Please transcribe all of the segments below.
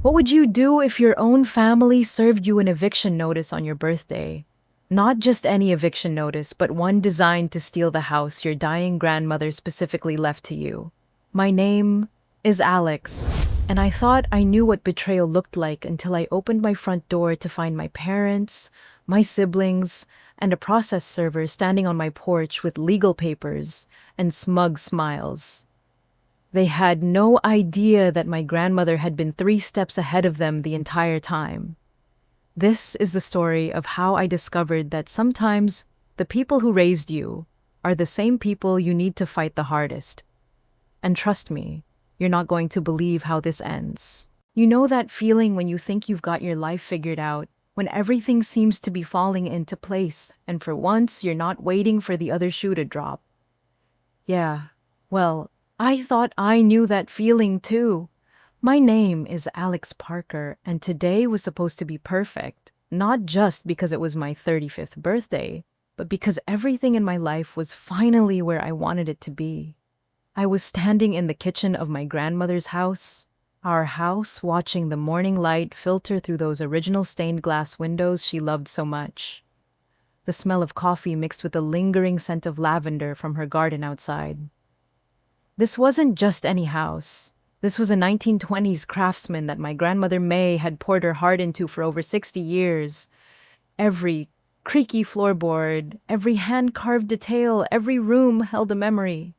What would you do if your own family served you an eviction notice on your birthday? Not just any eviction notice, but one designed to steal the house your dying grandmother specifically left to you. My name is Alex, and I thought I knew what betrayal looked like until I opened my front door to find my parents, my siblings, and a process server standing on my porch with legal papers and smug smiles. They had no idea that my grandmother had been 3 steps ahead of them the entire time. This is the story of how I discovered that sometimes the people who raised you are the same people you need to fight the hardest. And trust me, you're not going to believe how this ends. You know that feeling when you think you've got your life figured out, when everything seems to be falling into place, and for once you're not waiting for the other shoe to drop. Yeah, well, I thought I knew that feeling too. My name is Alex Parker, and today was supposed to be perfect, not just because it was my 35th birthday, but because everything in my life was finally where I wanted it to be. I was standing in the kitchen of my grandmother's house, our house, watching the morning light filter through those original stained glass windows she loved so much. The smell of coffee mixed with the lingering scent of lavender from her garden outside. This wasn't just any house. This was a 1920s craftsman that my grandmother May had poured her heart into for over 60 years. Every creaky floorboard, every hand-carved detail, every room held a memory.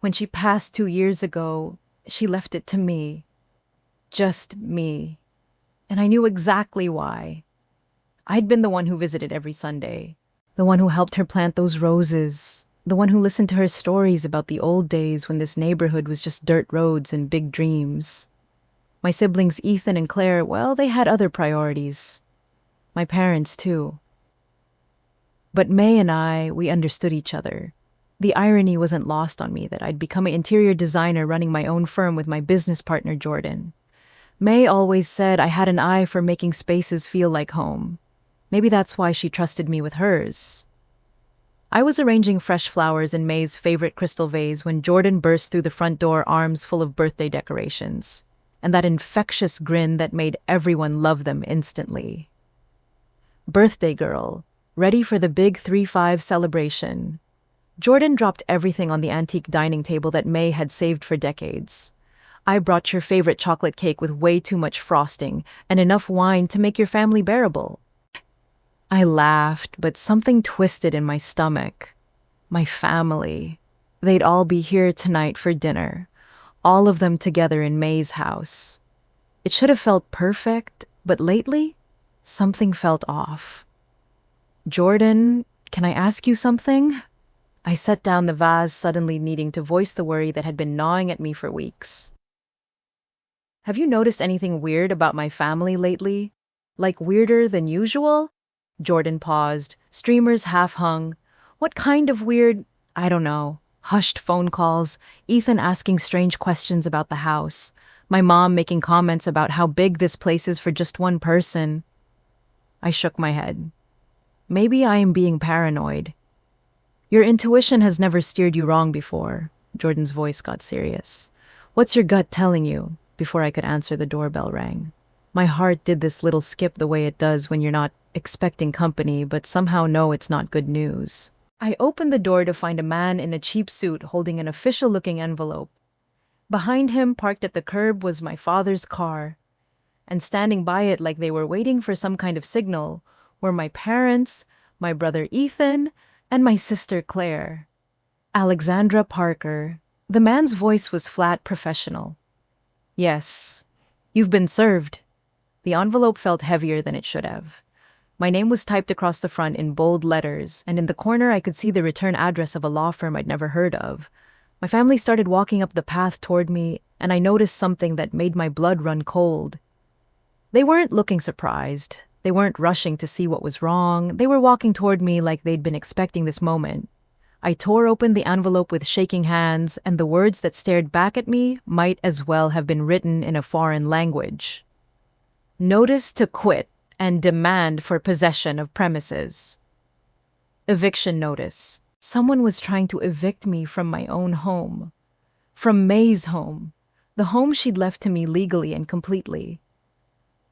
When she passed 2 years ago, she left it to me. Just me. And I knew exactly why. I'd been the one who visited every Sunday, the one who helped her plant those roses, the one who listened to her stories about the old days when this neighborhood was just dirt roads and big dreams. My siblings Ethan and Claire, well, they had other priorities. My parents, too. But May and we understood each other. The irony wasn't lost on me that I'd become an interior designer running my own firm with my business partner, Jordan. May always said I had an eye for making spaces feel like home. Maybe that's why she trusted me with hers. I was arranging fresh flowers in May's favorite crystal vase when Jordan burst through the front door, arms full of birthday decorations, and that infectious grin that made everyone love them instantly. Birthday girl, ready for the big 3-5 celebration. Jordan dropped everything on the antique dining table that May had saved for decades. I brought your favorite chocolate cake with way too much frosting and enough wine to make your family bearable. I laughed, but something twisted in my stomach. My family. They'd all be here tonight for dinner. All of them together in May's house. It should have felt perfect, but lately, something felt off. Jordan, can I ask you something? I set down the vase, suddenly needing to voice the worry that had been gnawing at me for weeks. Have you noticed anything weird about my family lately? Like weirder than usual? Jordan paused, streamers half hung. What kind of weird? I don't know. Hushed phone calls, Ethan asking strange questions about the house, my mom making comments about how big this place is for just one person. I shook my head. Maybe I am being paranoid. Your intuition has never steered you wrong before. Jordan's voice got serious. What's your gut telling you? Before I could answer, the doorbell rang. My heart did this little skip the way it does when you're not expecting company, but somehow know it's not good news. I opened the door to find a man in a cheap suit holding an official-looking envelope. Behind him, parked at the curb, was my father's car. And standing by it like they were waiting for some kind of signal were my parents, my brother Ethan, and my sister Claire. Alexandra Parker. The man's voice was flat, professional. Yes, you've been served. The envelope felt heavier than it should have. My name was typed across the front in bold letters, and in the corner I could see the return address of a law firm I'd never heard of. My family started walking up the path toward me, and I noticed something that made my blood run cold. They weren't looking surprised. They weren't rushing to see what was wrong. They were walking toward me like they'd been expecting this moment. I tore open the envelope with shaking hands, and the words that stared back at me might as well have been written in a foreign language. Notice to quit and demand for possession of premises. Eviction notice. Someone was trying to evict me from my own home. From May's home. The home she'd left to me legally and completely.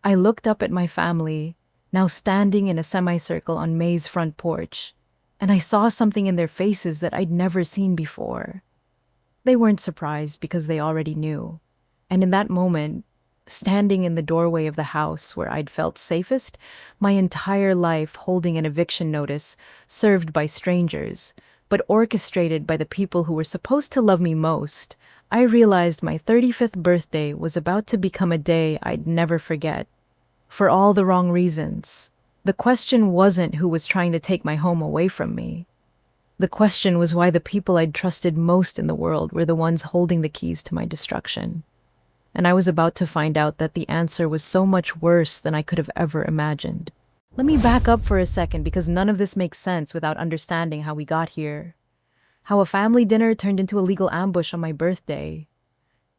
I looked up at my family, now standing in a semicircle on May's front porch, and I saw something in their faces that I'd never seen before. They weren't surprised because they already knew. And in that moment, standing in the doorway of the house where I'd felt safest, my entire life holding an eviction notice served by strangers, but orchestrated by the people who were supposed to love me most, I realized my 35th birthday was about to become a day I'd never forget. For all the wrong reasons. The question wasn't who was trying to take my home away from me. The question was why the people I'd trusted most in the world were the ones holding the keys to my destruction. And I was about to find out that the answer was so much worse than I could have ever imagined. Let me back up for a second because none of this makes sense without understanding how we got here. How a family dinner turned into a legal ambush on my birthday.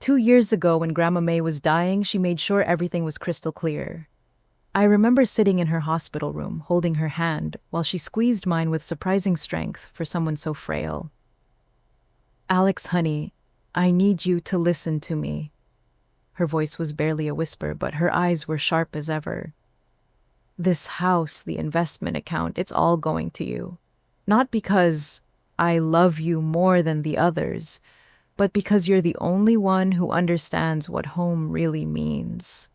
2 years ago, when Grandma May was dying, she made sure everything was crystal clear. I remember sitting in her hospital room, holding her hand, while she squeezed mine with surprising strength for someone so frail. "Alex, honey, I need you to listen to me." Her voice was barely a whisper, but her eyes were sharp as ever. "This house, the investment account, it's all going to you. Not because I love you more than the others, but because you're the only one who understands what home really means."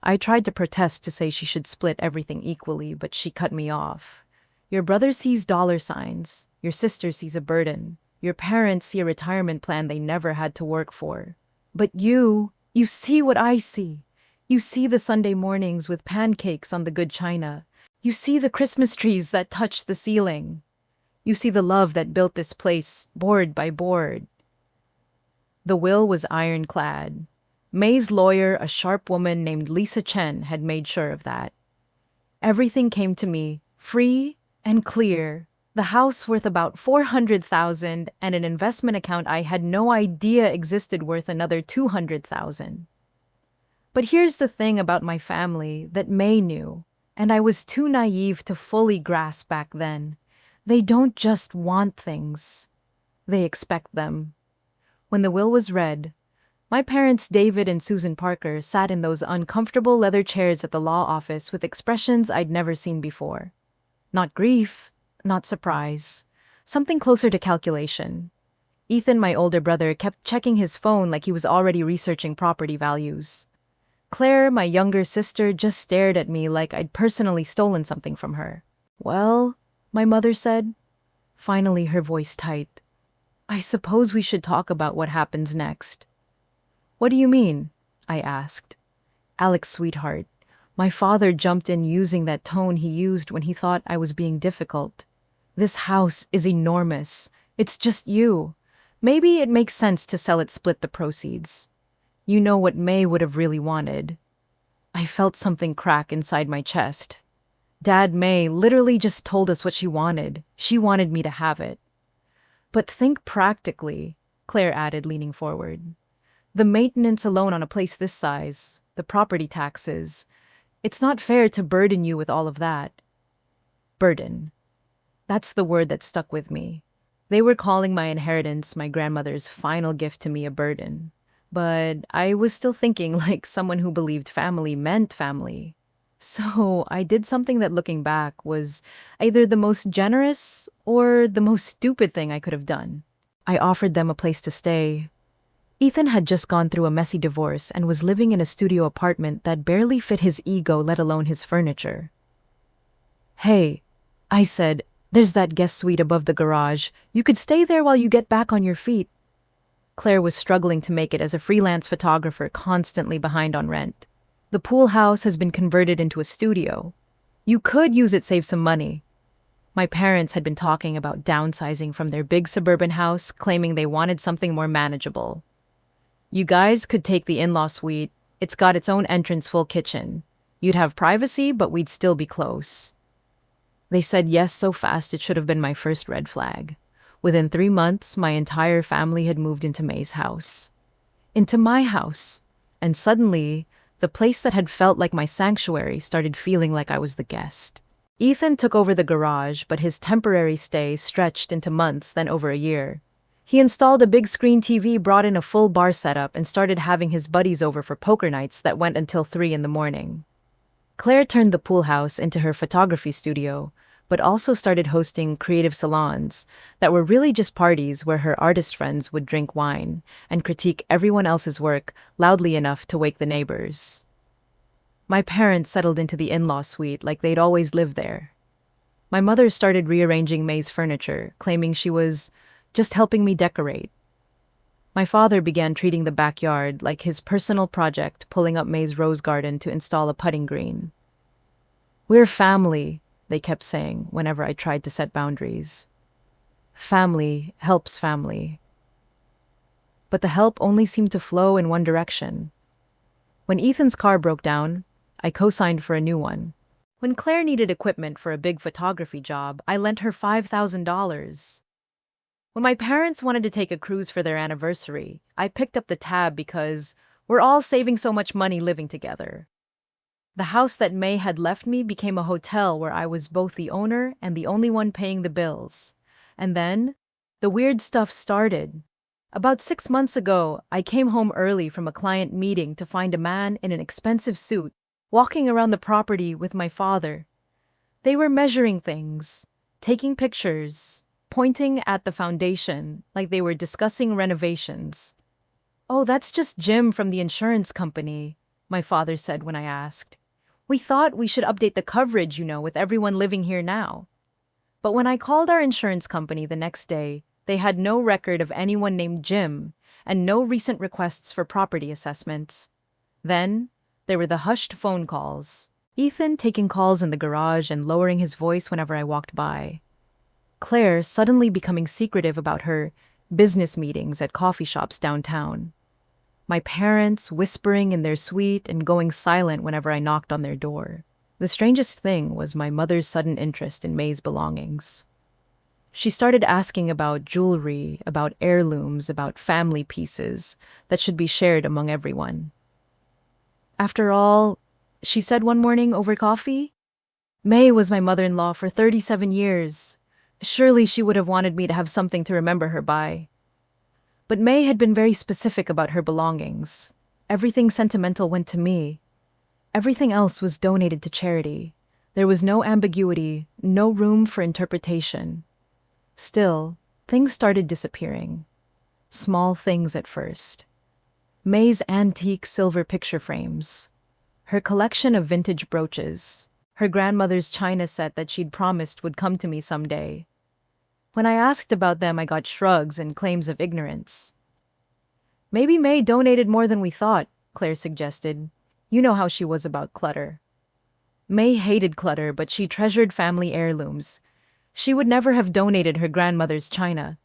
I tried to protest to say she should split everything equally, but she cut me off. "Your brother sees dollar signs. Your sister sees a burden. Your parents see a retirement plan they never had to work for. But you see what I see. You see the Sunday mornings with pancakes on the good china. You see the Christmas trees that touch the ceiling. You see the love that built this place, board by board." The will was ironclad. May's lawyer, a sharp woman named Lisa Chen, had made sure of that. Everything came to me, free and clear. The house worth about $400,000 and an investment account I had no idea existed worth another $200,000. But here's the thing about my family that May knew, and I was too naive to fully grasp back then. They don't just want things. They expect them. When the will was read, my parents, David and Susan Parker, sat in those uncomfortable leather chairs at the law office with expressions I'd never seen before. Not grief, not surprise, something closer to calculation. Ethan, my older brother, kept checking his phone like he was already researching property values. Claire, my younger sister, just stared at me like I'd personally stolen something from her. "Well," my mother said, finally her voice tight, "I suppose we should talk about what happens next." "What do you mean?" I asked. "Alex, sweetheart." My father jumped in using that tone he used when he thought I was being difficult. "This house is enormous. It's just you. Maybe it makes sense to sell it, split the proceeds. You know what May would have really wanted." I felt something crack inside my chest. Dad, May literally just told us what she wanted. She wanted me to have it. "But think practically," Claire added, leaning forward. "The maintenance alone on a place this size, the property taxes, it's not fair to burden you with all of that." Burden. That's the word that stuck with me. They were calling my inheritance, my grandmother's final gift to me, a burden. But I was still thinking like someone who believed family meant family. So I did something that, looking back, was either the most generous or the most stupid thing I could have done. I offered them a place to stay. Ethan had just gone through a messy divorce and was living in a studio apartment that barely fit his ego, let alone his furniture. "Hey," I said, "there's that guest suite above the garage. You could stay there while you get back on your feet." Claire was struggling to make it as a freelance photographer, constantly behind on rent. "The pool house has been converted into a studio. You could use it, save some money." My parents had been talking about downsizing from their big suburban house, claiming they wanted something more manageable. "You guys could take the in-law suite. It's got its own entrance, full kitchen. You'd have privacy, but we'd still be close." They said yes so fast it should have been my first red flag. Within 3 months, my entire family had moved into May's house. Into my house. And suddenly, the place that had felt like my sanctuary started feeling like I was the guest. Ethan took over the garage, but his temporary stay stretched into months, then over a year. He installed a big screen TV, brought in a full bar setup, and started having his buddies over for poker nights that went until 3 in the morning. Claire turned the pool house into her photography studio, but also started hosting creative salons that were really just parties where her artist friends would drink wine and critique everyone else's work loudly enough to wake the neighbors. My parents settled into the in-law suite like they'd always lived there. My mother started rearranging May's furniture, claiming she was just helping me decorate. My father began treating the backyard like his personal project, pulling up May's rose garden to install a putting green. "We're family," they kept saying whenever I tried to set boundaries. Family helps family. But the help only seemed to flow in one direction. When Ethan's car broke down, I co-signed for a new one. When Claire needed equipment for a big photography job, I lent her $5,000. When my parents wanted to take a cruise for their anniversary, I picked up the tab because we're all saving so much money living together. The house that May had left me became a hotel where I was both the owner and the only one paying the bills. And then, the weird stuff started. About 6 months ago, I came home early from a client meeting to find a man in an expensive suit walking around the property with my father. They were measuring things, taking pictures, pointing at the foundation like they were discussing renovations. "Oh, that's just Jim from the insurance company," my father said when I asked. "We thought we should update the coverage, with everyone living here now." But when I called our insurance company the next day, they had no record of anyone named Jim and no recent requests for property assessments. Then, there were the hushed phone calls. Ethan taking calls in the garage and lowering his voice whenever I walked by. Claire suddenly becoming secretive about her business meetings at coffee shops downtown. My parents whispering in their suite and going silent whenever I knocked on their door. The strangest thing was my mother's sudden interest in May's belongings. She started asking about jewelry, about heirlooms, about family pieces that should be shared among everyone. "After all," she said one morning over coffee, "May was my mother-in-law for 37 years. Surely she would have wanted me to have something to remember her by." But May had been very specific about her belongings. Everything sentimental went to me. Everything else was donated to charity. There was no ambiguity, no room for interpretation. Still, things started disappearing. Small things at first. May's antique silver picture frames. Her collection of vintage brooches. Her grandmother's china set that she'd promised would come to me someday. When I asked about them, I got shrugs and claims of ignorance. "Maybe May donated more than we thought," Claire suggested. You know how she was about clutter. May hated clutter, but she treasured family heirlooms. She would never have donated her grandmother's china.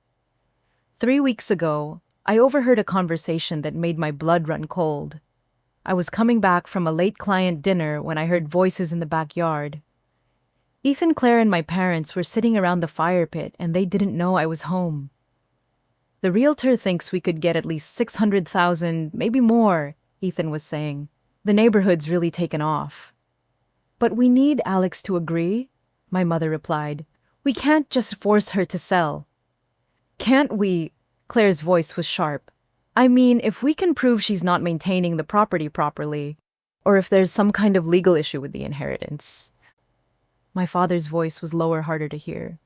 3 weeks ago, I overheard a conversation that made my blood run cold. I was coming back from a late client dinner when I heard voices in the backyard. Ethan, Claire, and my parents were sitting around the fire pit, and they didn't know I was home. "The realtor thinks we could get at least 600,000, maybe more," Ethan was saying. "The neighborhood's really taken off." "But we need Alex to agree," my mother replied. "We can't just force her to sell." "Can't we?" Claire's voice was sharp. "I mean, if we can prove she's not maintaining the property properly, or if there's some kind of legal issue with the inheritance." My father's voice was lower, harder to hear.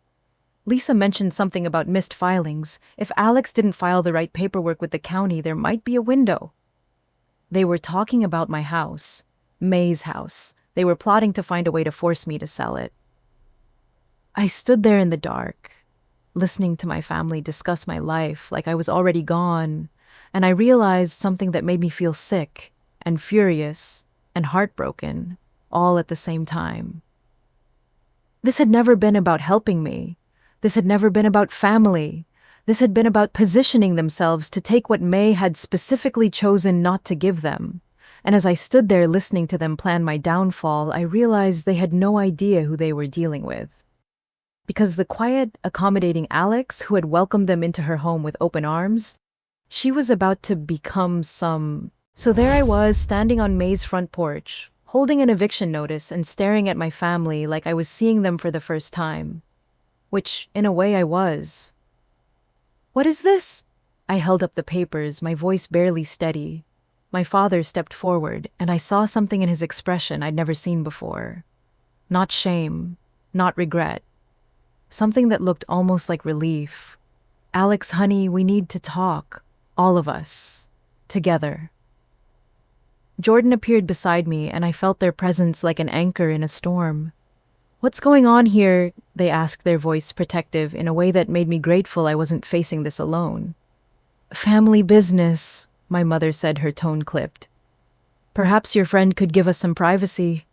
"Lisa mentioned something about missed filings. If Alex didn't file the right paperwork with the county, there might be a window." They were talking about my house, May's house. They were plotting to find a way to force me to sell it. I stood there in the dark, listening to my family discuss my life like I was already gone, and I realized something that made me feel sick and furious and heartbroken, all at the same time. This had never been about helping me. This had never been about family. This had been about positioning themselves to take what May had specifically chosen not to give them. And as I stood there listening to them plan my downfall, I realized they had no idea who they were dealing with. Because the quiet, accommodating Alex, who had welcomed them into her home with open arms, she was about to become some... So there I was, standing on May's front porch, holding an eviction notice and staring at my family like I was seeing them for the first time. Which, in a way, I was. "What is this?" I held up the papers, my voice barely steady. My father stepped forward, and I saw something in his expression I'd never seen before. Not shame, not regret. Something that looked almost like relief. Alex, honey, we need to talk. All of us. Together. Jordan appeared beside me, and I felt their presence like an anchor in a storm. What's going on here? They asked, their voice protective in a way that made me grateful I wasn't facing this alone. Family business, my mother said, her tone clipped. Perhaps your friend could give us some privacy.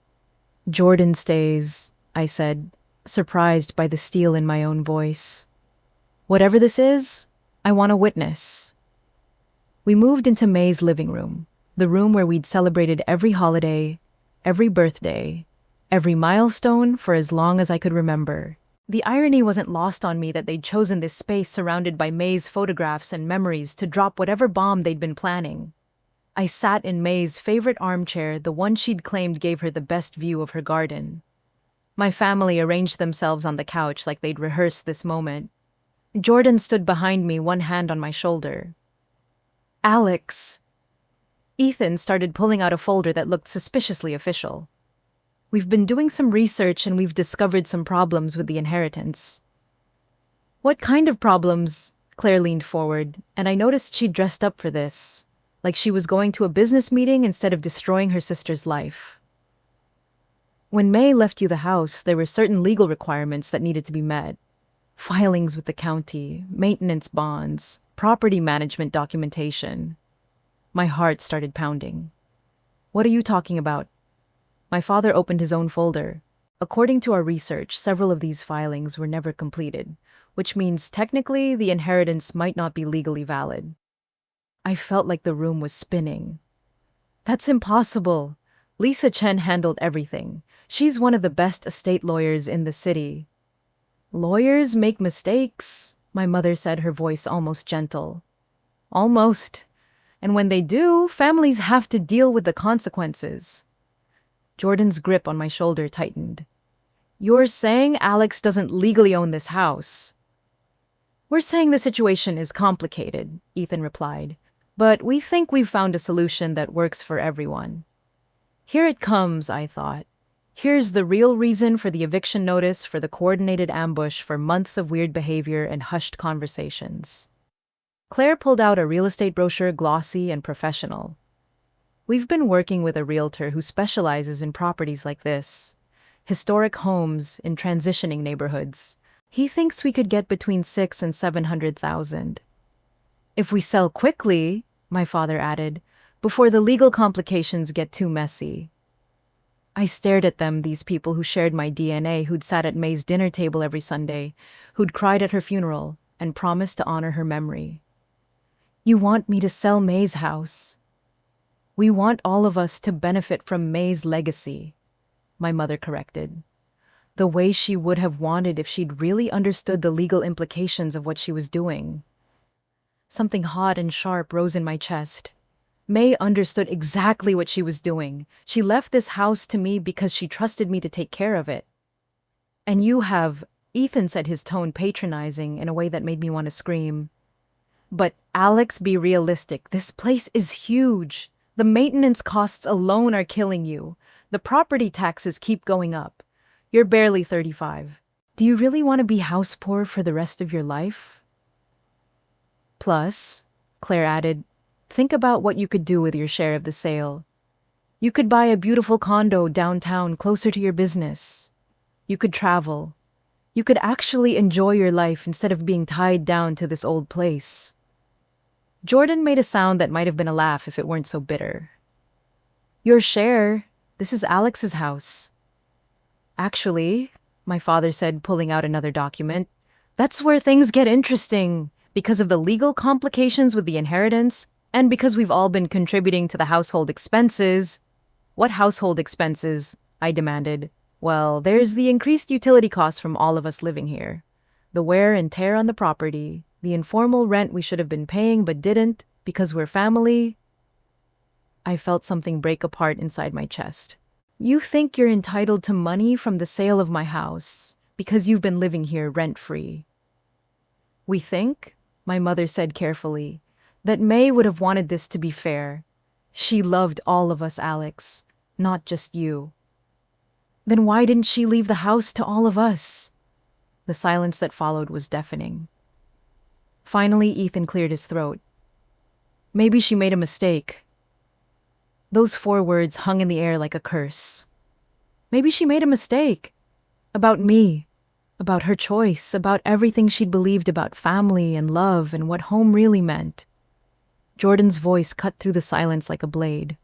Jordan stays, I said, surprised by the steel in my own voice. Whatever this is, I want to witness. We moved into May's living room, the room where we'd celebrated every holiday, every birthday, every milestone for as long as I could remember. The irony wasn't lost on me that they'd chosen this space surrounded by May's photographs and memories to drop whatever bomb they'd been planning. I sat in May's favorite armchair, the one she'd claimed gave her the best view of her garden. My family arranged themselves on the couch like they'd rehearsed this moment. Jordan stood behind me, one hand on my shoulder. Alex. Ethan started pulling out a folder that looked suspiciously official. We've been doing some research and we've discovered some problems with the inheritance. What kind of problems? Claire leaned forward, and I noticed she'd dressed up for this, like she was going to a business meeting instead of destroying her sister's life. When May left you the house, there were certain legal requirements that needed to be met. Filings with the county, maintenance bonds, property management documentation. My heart started pounding. What are you talking about? My father opened his own folder. According to our research, several of these filings were never completed, which means technically the inheritance might not be legally valid. I felt like the room was spinning. That's impossible. Lisa Chen handled everything. She's one of the best estate lawyers in the city. Lawyers make mistakes, my mother said, her voice almost gentle. Almost. And when they do, families have to deal with the consequences. Jordan's grip on my shoulder tightened. You're saying Alex doesn't legally own this house? We're saying the situation is complicated, Ethan replied, but we think we've found a solution that works for everyone. Here it comes, I thought. Here's the real reason for the eviction notice, for the coordinated ambush, for months of weird behavior and hushed conversations. Claire pulled out a real estate brochure, glossy and professional. We've been working with a realtor who specializes in properties like this, historic homes in transitioning neighborhoods. He thinks we could get between $600,000 and $700,000. If we sell quickly, my father added, before the legal complications get too messy. I stared at them, these people who shared my DNA, who'd sat at May's dinner table every Sunday, who'd cried at her funeral, and promised to honor her memory. You want me to sell May's house? We want all of us to benefit from May's legacy, my mother corrected. The way she would have wanted if she'd really understood the legal implications of what she was doing. Something hot and sharp rose in my chest. May understood exactly what she was doing. She left this house to me because she trusted me to take care of it. And you have, Ethan said, his tone patronizing in a way that made me want to scream. But Alex, be realistic. This place is huge. The maintenance costs alone are killing you. The property taxes keep going up. You're barely 35. Do you really want to be house poor for the rest of your life? Plus, Claire added, think about what you could do with your share of the sale. You could buy a beautiful condo downtown closer to your business. You could travel. You could actually enjoy your life instead of being tied down to this old place. Jordan made a sound that might have been a laugh if it weren't so bitter. Your share. This is Alex's house. Actually, my father said, pulling out another document, that's where things get interesting. Because of the legal complications with the inheritance, and because we've all been contributing to the household expenses. What household expenses? I demanded. Well, there's the increased utility costs from all of us living here. The wear and tear on the property, the informal rent we should have been paying but didn't because we're family. I felt something break apart inside my chest. You think you're entitled to money from the sale of my house because you've been living here rent-free. We think, my mother said carefully, that May would have wanted this to be fair. She loved all of us, Alex, not just you. Then why didn't she leave the house to all of us? The silence that followed was deafening. Finally, Ethan cleared his throat. Maybe she made a mistake. Those 4 words hung in the air like a curse. Maybe she made a mistake. About me. About her choice. About everything she'd believed about family and love and what home really meant. Jordan's voice cut through the silence like a blade.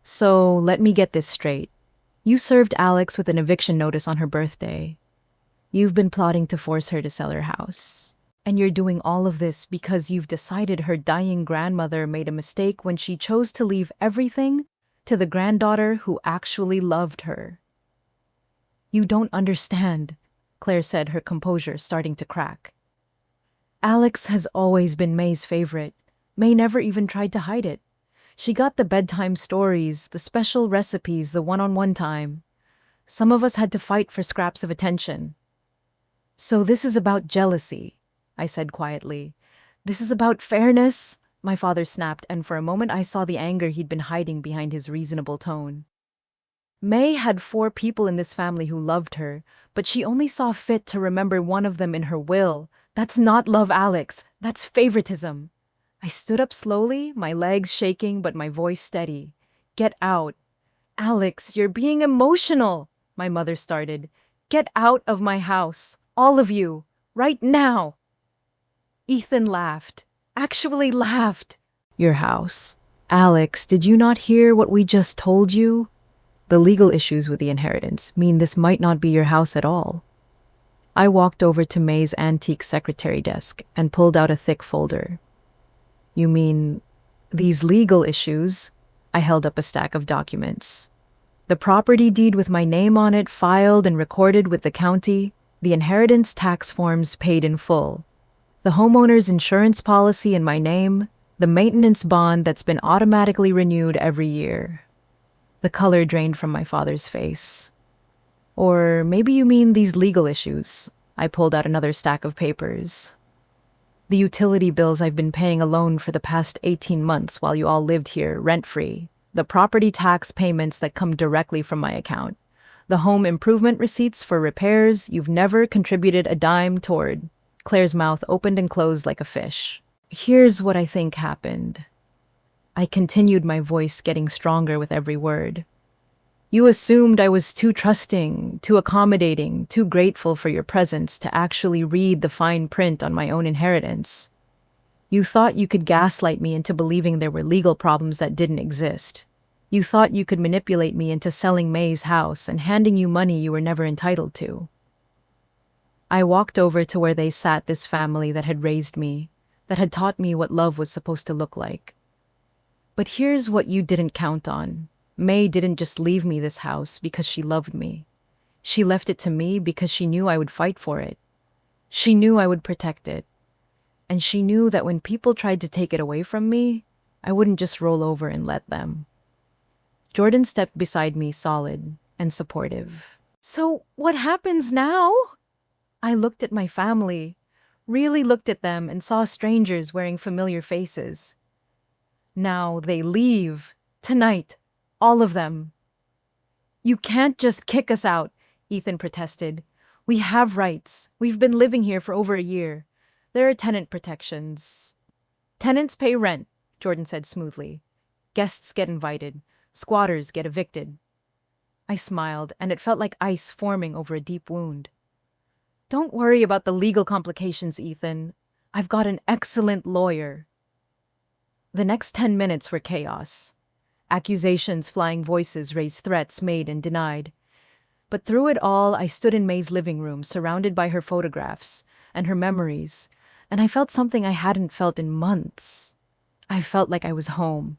So, let me get this straight. You served Alex with an eviction notice on her birthday. You've been plotting to force her to sell her house. And you're doing all of this because you've decided her dying grandmother made a mistake when she chose to leave everything to the granddaughter who actually loved her. You don't understand, Claire said, her composure starting to crack. Alex has always been May's favorite. May never even tried to hide it. She got the bedtime stories, the special recipes, the one-on-one time. Some of us had to fight for scraps of attention. So this is about jealousy, I said quietly. This is about fairness, my father snapped, and for a moment I saw the anger he'd been hiding behind his reasonable tone. May had 4 people in this family who loved her, but she only saw fit to remember one of them in her will. That's not love, Alex. That's favoritism. I stood up slowly, my legs shaking but my voice steady. Get out. Alex, you're being emotional, my mother started. Get out of my house. All of you. Right now. Ethan laughed. Actually laughed. Your house. Alex, did you not hear what we just told you? The legal issues with the inheritance mean this might not be your house at all. I walked over to May's antique secretary desk and pulled out a thick folder. You mean these legal issues? I held up a stack of documents. The property deed with my name on it filed and recorded with the county, the inheritance tax forms paid in full, the homeowner's insurance policy in my name, the maintenance bond that's been automatically renewed every year. The color drained from my father's face. Or maybe you mean these legal issues. I pulled out another stack of papers. The utility bills I've been paying alone for the past 18 months while you all lived here, rent-free. The property tax payments that come directly from my account. The home improvement receipts for repairs you've never contributed a dime toward. Claire's mouth opened and closed like a fish. Here's what I think happened. I continued, my voice getting stronger with every word. You assumed I was too trusting, too accommodating, too grateful for your presence to actually read the fine print on my own inheritance. You thought you could gaslight me into believing there were legal problems that didn't exist. You thought you could manipulate me into selling May's house and handing you money you were never entitled to. I walked over to where they sat, this family that had raised me, that had taught me what love was supposed to look like. But here's what you didn't count on. May didn't just leave me this house because she loved me. She left it to me because she knew I would fight for it. She knew I would protect it. And she knew that when people tried to take it away from me, I wouldn't just roll over and let them. Jordan stepped beside me, solid and supportive. So what happens now? I looked at my family, really looked at them, and saw strangers wearing familiar faces. Now they leave. Tonight. All of them. You can't just kick us out, Ethan protested. We have rights. We've been living here for over a year. There are tenant protections. Tenants pay rent, Jordan said smoothly. Guests get invited. Squatters get evicted. I smiled, and it felt like ice forming over a deep wound. Don't worry about the legal complications, Ethan. I've got an excellent lawyer. The next 10 minutes were chaos. Accusations, flying voices raised threats made and denied. But through it all, I stood in May's living room, surrounded by her photographs and her memories, and I felt something I hadn't felt in months. I felt like I was home.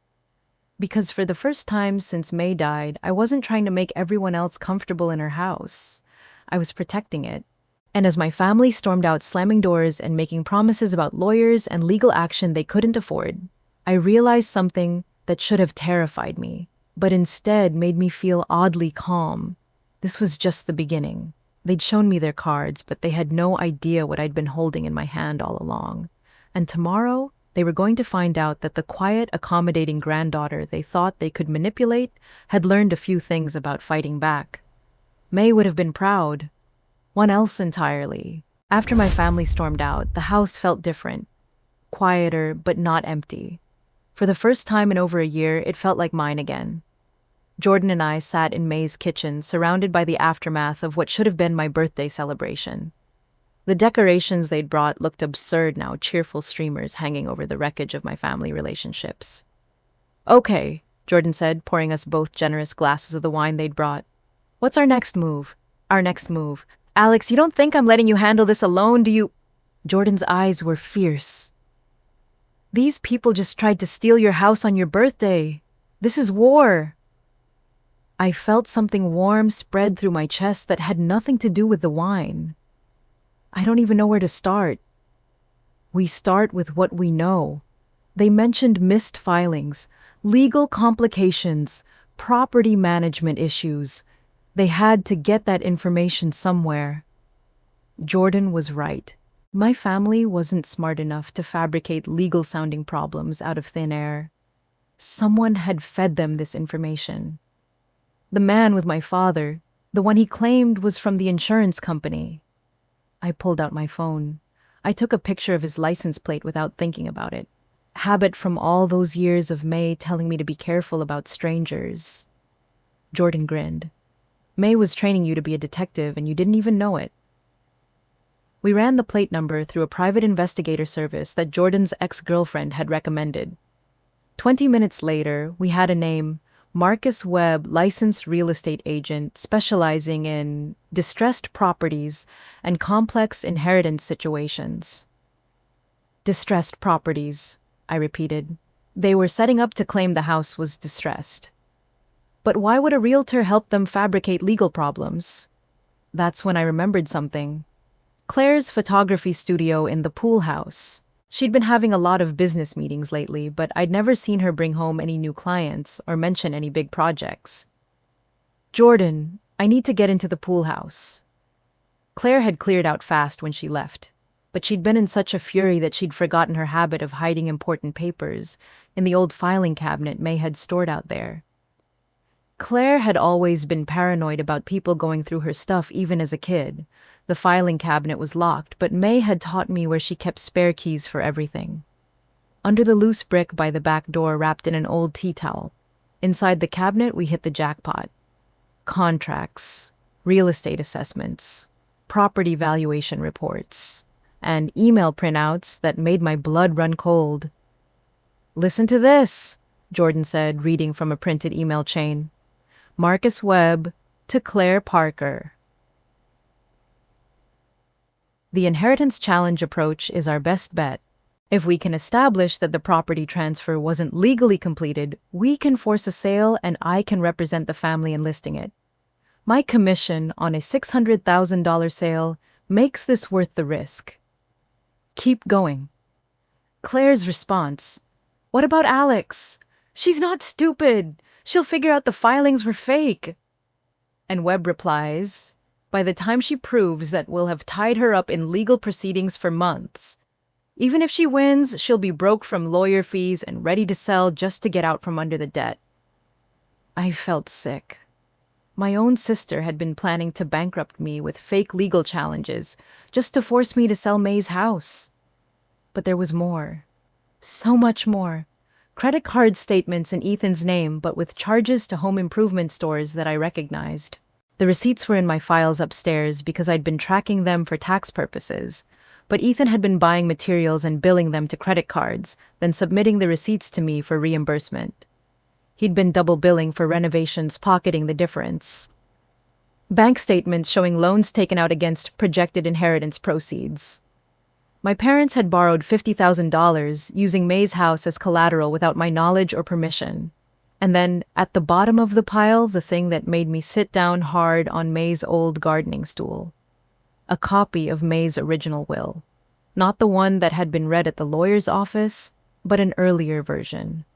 Because for the first time since May died, I wasn't trying to make everyone else comfortable in her house. I was protecting it. And as my family stormed out, slamming doors and making promises about lawyers and legal action they couldn't afford, I realized something that should have terrified me, but instead made me feel oddly calm. This was just the beginning. They'd shown me their cards, but they had no idea what I'd been holding in my hand all along. And tomorrow, They were going to find out that the quiet, accommodating granddaughter they thought they could manipulate had learned a few things about fighting back. May would have been proud. One else entirely. After my family stormed out, the house felt different. Quieter, but not empty. For the first time in over a year, it felt like mine again. Jordan and I sat in May's kitchen, surrounded by the aftermath of what should have been my birthday celebration. The decorations they'd brought looked absurd now, cheerful streamers hanging over the wreckage of my family relationships. "Okay," Jordan said, pouring us both generous glasses of the wine they'd brought. "What's our next move?" "Our next move. Alex, you don't think I'm letting you handle this alone, do you?" Jordan's eyes were fierce. "These people just tried to steal your house on your birthday. This is war." I felt something warm spread through my chest that had nothing to do with the wine. I don't even know where to start. We start with what we know. They mentioned missed filings, legal complications, property management issues. They had to get that information somewhere. Jordan was right. My family wasn't smart enough to fabricate legal-sounding problems out of thin air. Someone had fed them this information. The man with my father, the one he claimed was from the insurance company. I pulled out my phone. I took a picture of his license plate without thinking about it. Habit from all those years of May telling me to be careful about strangers. Jordan grinned. "May was training you to be a detective and you didn't even know it." We ran the plate number through a private investigator service that Jordan's ex-girlfriend had recommended. 20 minutes later, we had a name: Marcus Webb, licensed real estate agent specializing in distressed properties and complex inheritance situations. Distressed properties, I repeated. They were setting up to claim the house was distressed. But why would a realtor help them fabricate legal problems? That's when I remembered something. Claire's photography studio in the pool house. She'd been having a lot of business meetings lately, but I'd never seen her bring home any new clients or mention any big projects. "Jordan, I need to get into the pool house." Claire had cleared out fast when she left, but she'd been in such a fury that she'd forgotten her habit of hiding important papers in the old filing cabinet May had stored out there. Claire had always been paranoid about people going through her stuff even as a kid. The filing cabinet was locked, but May had taught me where she kept spare keys for everything. Under the loose brick by the back door wrapped in an old tea towel. Inside the cabinet we hit the jackpot. Contracts, real estate assessments, property valuation reports, and email printouts that made my blood run cold. "Listen to this," Jordan said, reading from a printed email chain. "Marcus Webb to Claire Parker. The inheritance challenge approach is our best bet. If we can establish that the property transfer wasn't legally completed, we can force a sale and I can represent the family in listing it. My commission on a $600,000 sale makes this worth the risk. Keep going." Claire's response: "What about Alex? She's not stupid. She'll figure out the filings were fake." And Webb replies, "By the time she proves that we'll have tied her up in legal proceedings for months. Even if she wins, she'll be broke from lawyer fees and ready to sell just to get out from under the debt." I felt sick. My own sister had been planning to bankrupt me with fake legal challenges just to force me to sell May's house. But there was more. So much more. Credit card statements in Ethan's name, but with charges to home improvement stores that I recognized. The receipts were in my files upstairs because I'd been tracking them for tax purposes, but Ethan had been buying materials and billing them to credit cards, then submitting the receipts to me for reimbursement. He'd been double billing for renovations, pocketing the difference. Bank statements showing loans taken out against projected inheritance proceeds. My parents had borrowed $50,000 using May's house as collateral without my knowledge or permission. And then, at the bottom of the pile, the thing that made me sit down hard on May's old gardening stool. A copy of May's original will. Not the one that had been read at the lawyer's office, but an earlier version.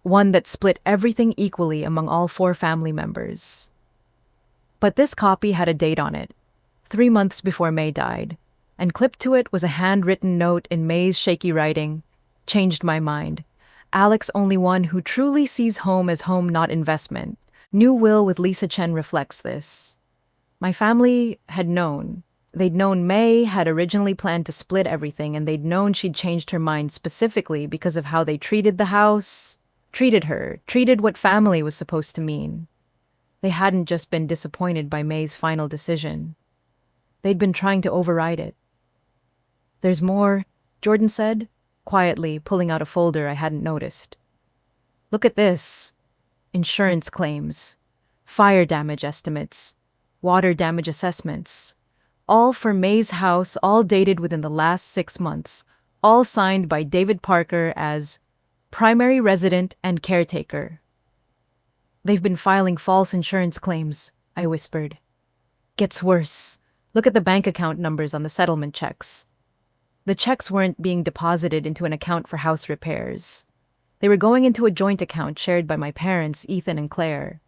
One that split everything equally among all 4 family members. But this copy had a date on it, 3 months before May died, and clipped to it was a handwritten note in May's shaky writing: Changed my mind. Alex only one who truly sees home as home, not investment. New will with Lisa Chen reflects this. My family had known. They'd known May had originally planned to split everything, and they'd known she'd changed her mind specifically because of how they treated the house, treated her, treated what family was supposed to mean. They hadn't just been disappointed by May's final decision. They'd been trying to override it. "There's more," Jordan said, quietly pulling out a folder I hadn't noticed. "Look at this. Insurance claims, fire damage estimates, water damage assessments. All for May's house, all dated within the last 6 months, all signed by David Parker as primary resident and caretaker." "They've been filing false insurance claims," I whispered. "Gets worse. Look at the bank account numbers on the settlement checks." The checks weren't being deposited into an account for house repairs. They were going into a joint account shared by my parents, Ethan and Claire.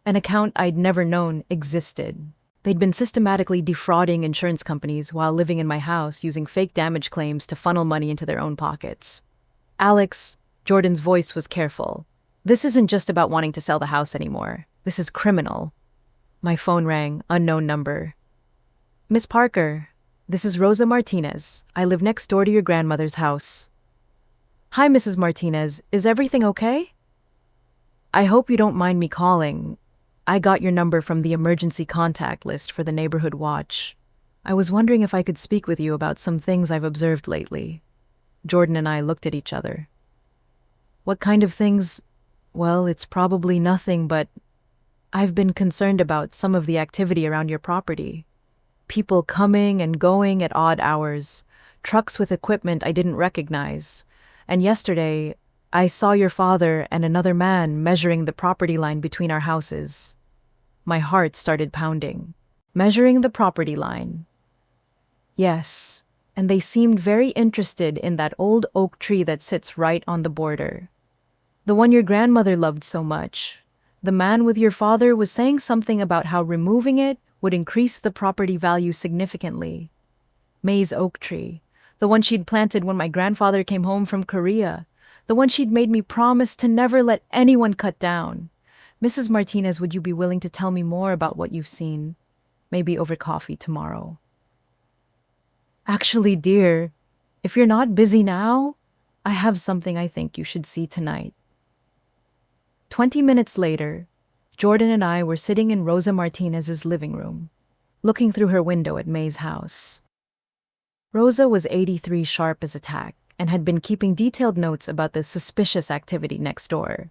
An account I'd never known existed. They'd been systematically defrauding insurance companies while living in my house, using fake damage claims to funnel money into their own pockets. "Alex," Jordan's voice was careful, "this isn't just about wanting to sell the house anymore. This is criminal." My phone rang, unknown number. "Miss Parker, this is Rosa Martinez. I live next door to your grandmother's house." "Hi, Mrs. Martinez. Is everything okay?" "I hope you don't mind me calling. I got your number from the emergency contact list for the neighborhood watch. I was wondering if I could speak with you about some things I've observed lately." Jordan and I looked at each other. "What kind of things?" "Well, it's probably nothing, but I've been concerned about some of the activity around your property. People coming and going at odd hours, trucks with equipment I didn't recognize. And yesterday, I saw your father and another man measuring the property line between our houses." My heart started pounding. Measuring the property line. Yes, and they seemed very interested in that old oak tree that sits right on the border. The one your grandmother loved so much. The man with your father was saying something about how removing it would increase the property value significantly. May's oak tree, the one she'd planted when my grandfather came home from Korea, the one she'd made me promise to never let anyone cut down. "Mrs. Martinez, would you be willing to tell me more about what you've seen? Maybe over coffee tomorrow." "Actually, dear, if you're not busy now, I have something I think you should see tonight." 20 minutes later, Jordan and I were sitting in Rosa Martinez's living room, looking through her window at May's house. Rosa was 83 sharp as a tack and had been keeping detailed notes about the suspicious activity next door.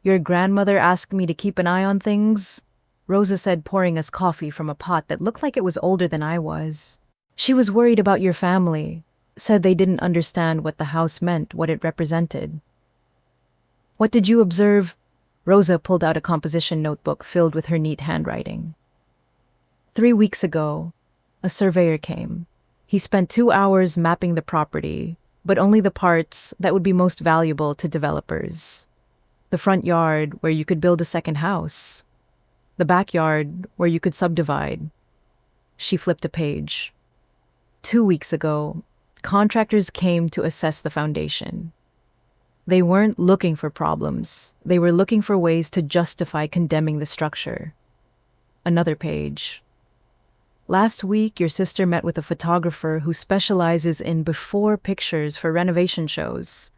"Your grandmother asked me to keep an eye on things," Rosa said, pouring us coffee from a pot that looked like it was older than I was. "She was worried about your family, said they didn't understand what the house meant, what it represented." "What did you observe?" Rosa pulled out a composition notebook filled with her neat handwriting. 3 weeks ago, a surveyor came. He spent 2 hours mapping the property, but only the parts that would be most valuable to developers. The front yard where you could build a second house. The backyard where you could subdivide. She flipped a page. 2 weeks ago, contractors came to assess the foundation. They weren't looking for problems. They were looking for ways to justify condemning the structure. Another page. Last week, your sister met with a photographer who specializes in before pictures for renovation shows.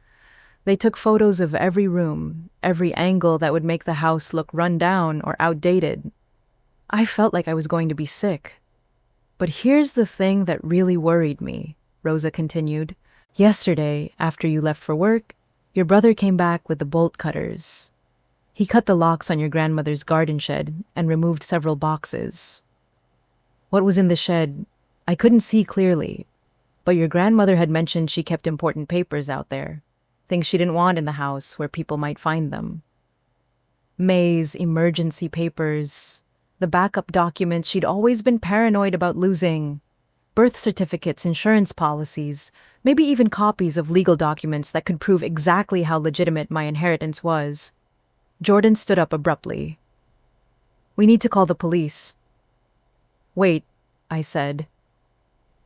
They took photos of every room, every angle that would make the house look run down or outdated. I felt like I was going to be sick. "But here's the thing that really worried me," Rosa continued. "Yesterday, after you left for work, your brother came back with the bolt cutters. He cut the locks on your grandmother's garden shed and removed several boxes. What was in the shed, I couldn't see clearly, but your grandmother had mentioned she kept important papers out there, things she didn't want in the house where people might find them. May's emergency papers, the backup documents she'd always been paranoid about losing, birth certificates, insurance policies, maybe even copies of legal documents that could prove exactly how legitimate my inheritance was." Jordan stood up abruptly. "We need to call the police." "Wait," I said.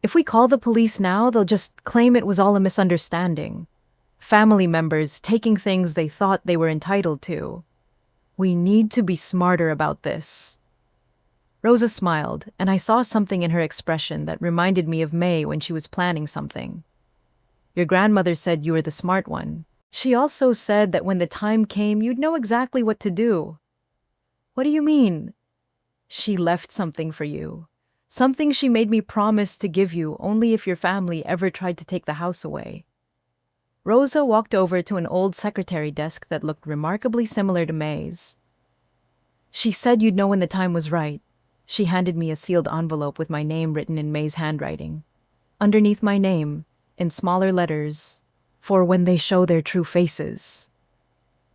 "If we call the police now, they'll just claim it was all a misunderstanding. Family members taking things they thought they were entitled to. We need to be smarter about this. Rosa smiled, and I saw something in her expression that reminded me of May when she was planning something. Your grandmother said you were the smart one. She also said that when the time came, you'd know exactly what to do. What do you mean? She left something for you. Something she made me promise to give you only if your family ever tried to take the house away. Rosa walked over to an old secretary desk that looked remarkably similar to May's. She said you'd know when the time was right. She handed me a sealed envelope with my name written in May's handwriting. Underneath my name, in smaller letters, for when they show their true faces.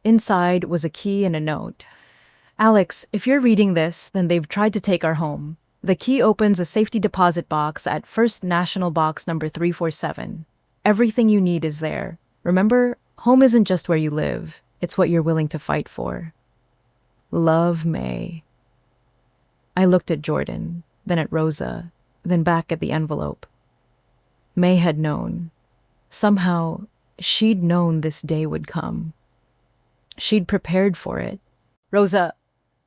Inside was a key and a note. Alex, if you're reading this, then they've tried to take our home. The key opens a safety deposit box at First National Box number 347. Everything you need is there. Remember, home isn't just where you live. It's what you're willing to fight for. Love, May. I looked at Jordan, then at Rosa, then back at the envelope. May had known. Somehow, she'd known this day would come. She'd prepared for it. Rosa,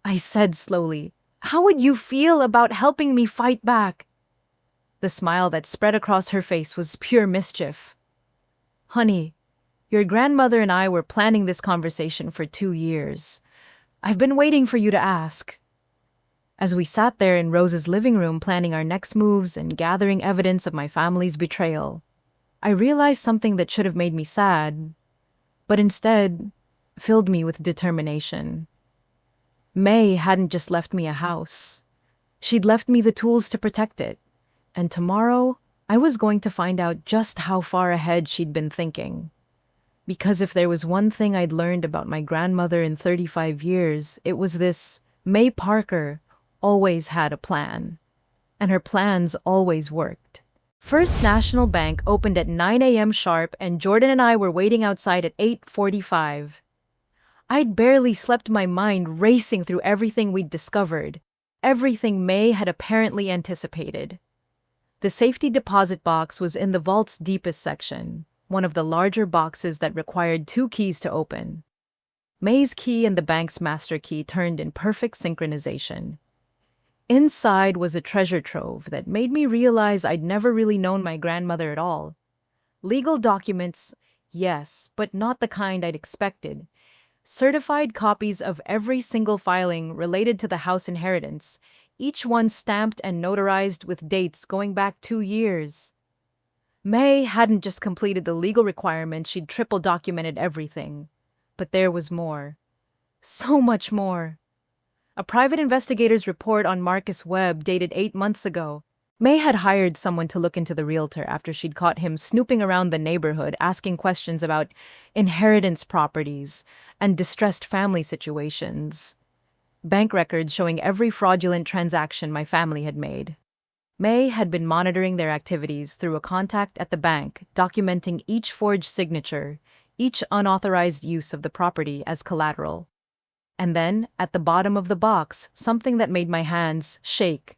I said slowly, how would you feel about helping me fight back? The smile that spread across her face was pure mischief. Honey, your grandmother and I were planning this conversation for 2 years. I've been waiting for you to ask. As we sat there in Rosa's living room planning our next moves and gathering evidence of my family's betrayal, I realized something that should have made me sad, but instead filled me with determination. May hadn't just left me a house. She'd left me the tools to protect it. And tomorrow, I was going to find out just how far ahead she'd been thinking. Because if there was one thing I'd learned about my grandmother in 35 years, it was this: May Parker always had a plan. And her plans always worked. First National Bank opened at 9 a.m. sharp, and Jordan and I were waiting outside at 8:45. I'd barely slept, my mind racing through everything we'd discovered, everything May had apparently anticipated. The safety deposit box was in the vault's deepest section, one of the larger boxes that required 2 keys to open. May's key and the bank's master key turned in perfect synchronization. Inside was a treasure trove that made me realize I'd never really known my grandmother at all. Legal documents, yes, but not the kind I'd expected. Certified copies of every single filing related to the house inheritance, each one stamped and notarized with dates going back 2 years. May hadn't just completed the legal requirements, she'd triple documented everything. But there was more. So much more. A private investigator's report on Marcus Webb dated 8 months ago. May had hired someone to look into the realtor after she'd caught him snooping around the neighborhood asking questions about inheritance properties and distressed family situations. Bank records showing every fraudulent transaction my family had made. May had been monitoring their activities through a contact at the bank, documenting each forged signature, each unauthorized use of the property as collateral. And then, at the bottom of the box, something that made my hands shake.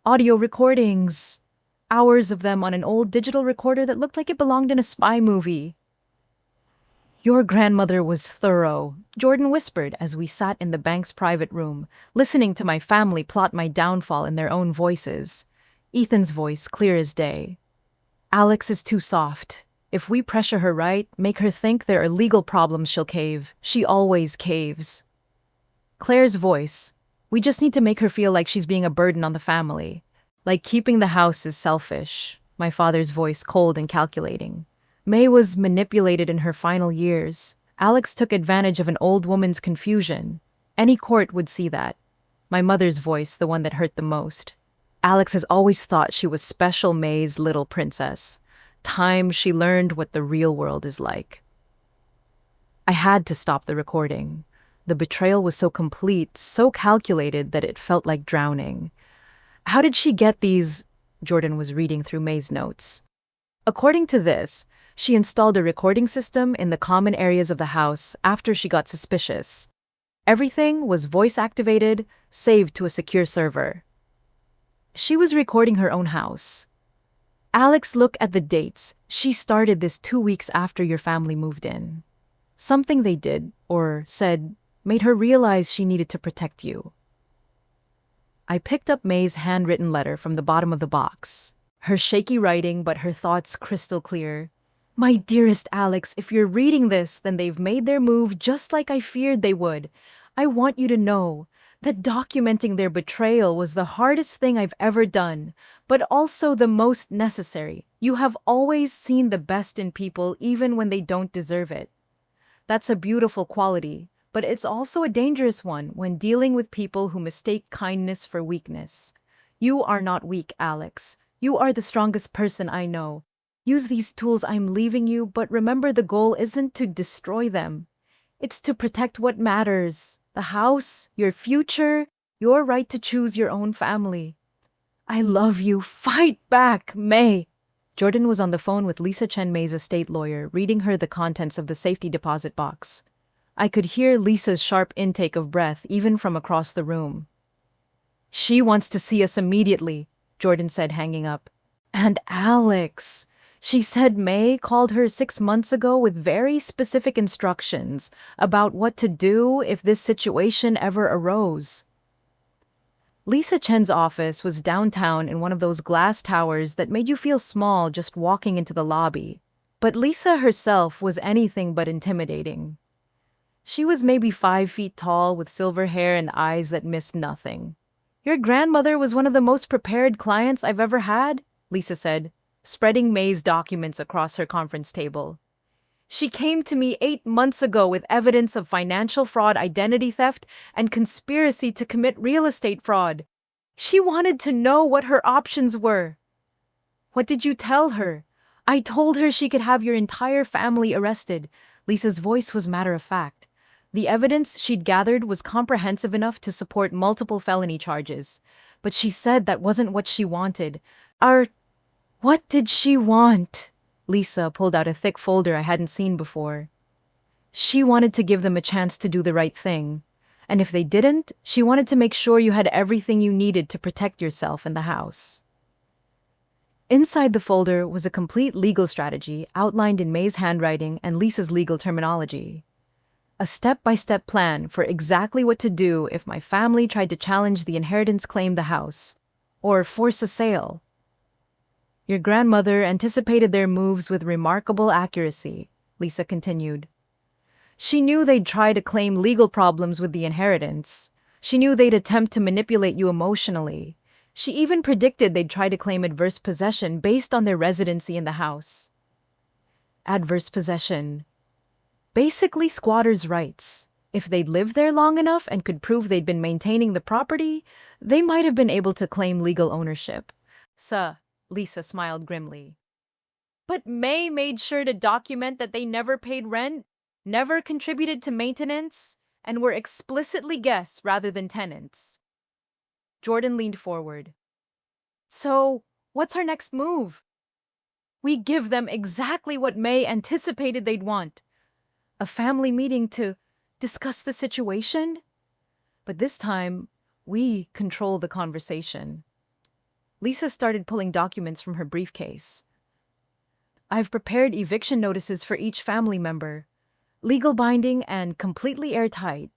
Audio recordings. Hours of them on an old digital recorder that looked like it belonged in a spy movie. Your grandmother was thorough, Jordan whispered as we sat in the bank's private room, listening to my family plot my downfall in their own voices. Ethan's voice clear as day. Alex is too soft. If we pressure her right, make her think there are legal problems, she'll cave. She always caves. Claire's voice. We just need to make her feel like she's being a burden on the family. Like keeping the house is selfish. My father's voice cold and calculating. May was manipulated in her final years. Alex took advantage of an old woman's confusion. Any court would see that. My mother's voice, the one that hurt the most. Alex has always thought she was special May's little princess. Time she learned what the real world is like. I had to stop the recording. The betrayal was so complete, so calculated that it felt like drowning. How did she get these? Jordan was reading through May's notes. According to this, she installed a recording system in the common areas of the house after she got suspicious. Everything was voice-activated, saved to a secure server. She was recording her own house. Alex, look at the dates. She started this 2 weeks after your family moved in. Something they did, or said, made her realize she needed to protect you. I picked up May's handwritten letter from the bottom of the box. Her shaky writing, but her thoughts crystal clear. My dearest Alex, if you're reading this, then they've made their move just like I feared they would. I want you to know that documenting their betrayal was the hardest thing I've ever done, but also the most necessary. You have always seen the best in people even when they don't deserve it. That's a beautiful quality, but it's also a dangerous one when dealing with people who mistake kindness for weakness. You are not weak, Alex. You are the strongest person I know. Use these tools I'm leaving you, but remember the goal isn't to destroy them. It's to protect what matters. The house, your future, your right to choose your own family. I love you. Fight back, May. Jordan was on the phone with Lisa Chen, May's estate lawyer, reading her the contents of the safety deposit box. I could hear Lisa's sharp intake of breath even from across the room. She wants to see us immediately, Jordan said, hanging up. And Alex, she said May called her 6 months ago with very specific instructions about what to do if this situation ever arose. Lisa Chen's office was downtown in one of those glass towers that made you feel small just walking into the lobby. But Lisa herself was anything but intimidating. She was maybe 5 feet tall with silver hair and eyes that missed nothing. Your grandmother was one of the most prepared clients I've ever had, Lisa said, spreading May's documents across her conference table. She came to me 8 months ago with evidence of financial fraud, identity theft, and conspiracy to commit real estate fraud. She wanted to know what her options were. What did you tell her? I told her she could have your entire family arrested. Lisa's voice was matter-of-fact. The evidence she'd gathered was comprehensive enough to support multiple felony charges. But she said that wasn't what she wanted. What did she want? Lisa pulled out a thick folder I hadn't seen before. She wanted to give them a chance to do the right thing. And if they didn't, she wanted to make sure you had everything you needed to protect yourself and the house. Inside the folder was a complete legal strategy outlined in May's handwriting and Lisa's legal terminology. A step-by-step plan for exactly what to do if my family tried to challenge the inheritance claim the house, or force a sale. Your grandmother anticipated their moves with remarkable accuracy, Lisa continued. She knew they'd try to claim legal problems with the inheritance. She knew they'd attempt to manipulate you emotionally. She even predicted they'd try to claim adverse possession based on their residency in the house. Adverse possession. Basically squatters' rights. If they'd lived there long enough and could prove they'd been maintaining the property, they might have been able to claim legal ownership. Lisa smiled grimly. But May made sure to document that they never paid rent, never contributed to maintenance, and were explicitly guests rather than tenants. Jordan leaned forward. So, what's our next move? We give them exactly what May anticipated they'd want. A family meeting to discuss the situation? But this time, we control the conversation. Lisa started pulling documents from her briefcase. I've prepared eviction notices for each family member, legal binding and completely airtight.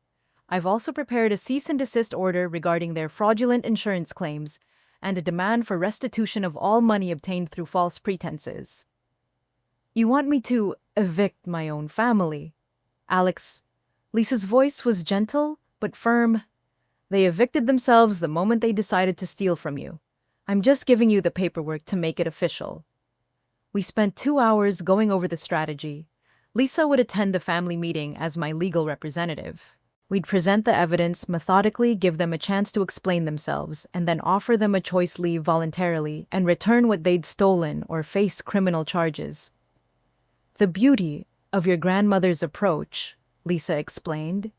I've also prepared a cease and desist order regarding their fraudulent insurance claims and a demand for restitution of all money obtained through false pretenses. You want me to evict my own family? Alex. Lisa's voice was gentle but firm. They evicted themselves the moment they decided to steal from you. I'm just giving you the paperwork to make it official. We spent 2 hours going over the strategy. Lisa would attend the family meeting as my legal representative. We'd present the evidence, methodically give them a chance to explain themselves, and then offer them a choice leave voluntarily and return what they'd stolen or face criminal charges. The beauty of your grandmother's approach, Lisa explained,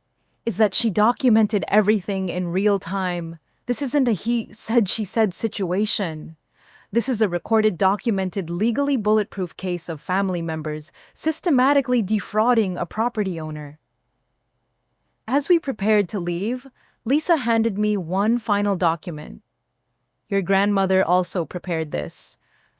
is that she documented everything in real time. This isn't a he said, she said situation. This is a recorded, documented, legally bulletproof case of family members systematically defrauding a property owner. As we prepared to leave, Lisa handed me one final document. Your grandmother also prepared this.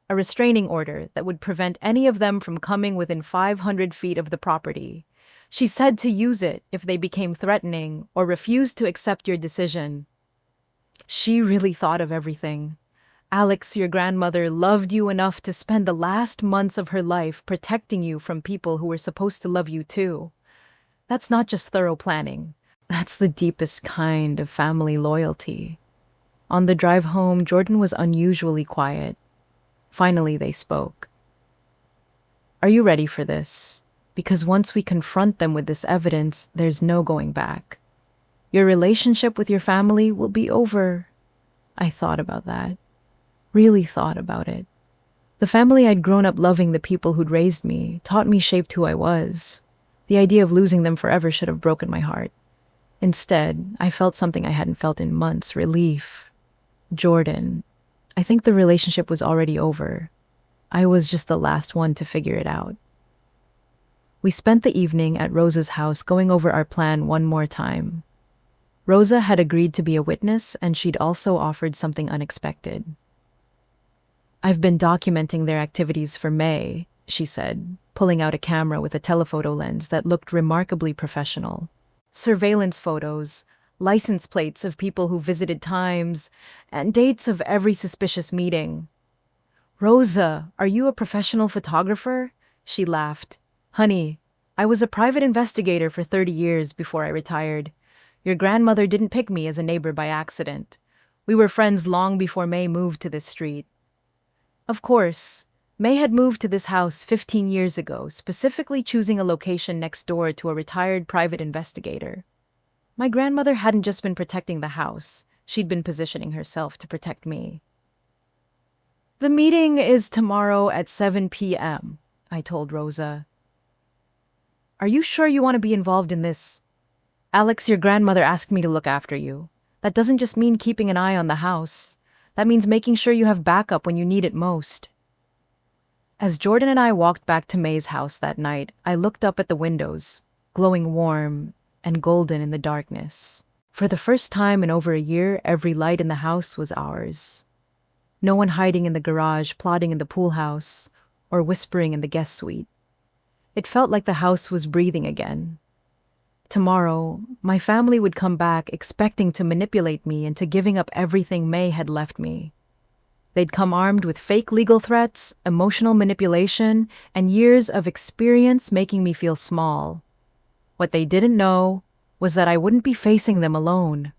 a restraining order that would prevent any of them from coming within 500 feet of the property. She said to use it if they became threatening or refused to accept your decision. She really thought of everything. Alex, your grandmother, loved you enough to spend the last months of her life protecting you from people who were supposed to love you too. That's not just thorough planning. That's the deepest kind of family loyalty. On the drive home, Jordan was unusually quiet. Finally, they spoke. Are you ready for this? Because once we confront them with this evidence, there's no going back. Your relationship with your family will be over. I thought about that. Really thought about it. The family I'd grown up loving, the people who'd raised me, taught me, shaped who I was. The idea of losing them forever should have broken my heart. Instead, I felt something I hadn't felt in months, relief. Jordan. I think the relationship was already over. I was just the last one to figure it out. We spent the evening at Rosa's house going over our plan one more time. Rosa had agreed to be a witness, and she'd also offered something unexpected. I've been documenting their activities for May, she said, pulling out a camera with a telephoto lens that looked remarkably professional. Surveillance photos, license plates of people who visited times, and dates of every suspicious meeting. Rosa, are you a professional photographer? She laughed. Honey, I was a private investigator for 30 years before I retired. Your grandmother didn't pick me as a neighbor by accident. We were friends long before May moved to this street. Of course, May had moved to this house 15 years ago, specifically choosing a location next door to a retired private investigator. My grandmother hadn't just been protecting the house, she'd been positioning herself to protect me. The meeting is tomorrow at 7 p.m., I told Rosa. Are you sure you want to be involved in this? Alex, your grandmother asked me to look after you. That doesn't just mean keeping an eye on the house. That means making sure you have backup when you need it most. As Jordan and I walked back to May's house that night, I looked up at the windows, glowing warm and golden in the darkness. For the first time in over a year, every light in the house was ours. No one hiding in the garage, plotting in the pool house, or whispering in the guest suite. It felt like the house was breathing again. Tomorrow, my family would come back expecting to manipulate me into giving up everything May had left me. They'd come armed with fake legal threats, emotional manipulation, and years of experience making me feel small. What they didn't know was that I wouldn't be facing them alone.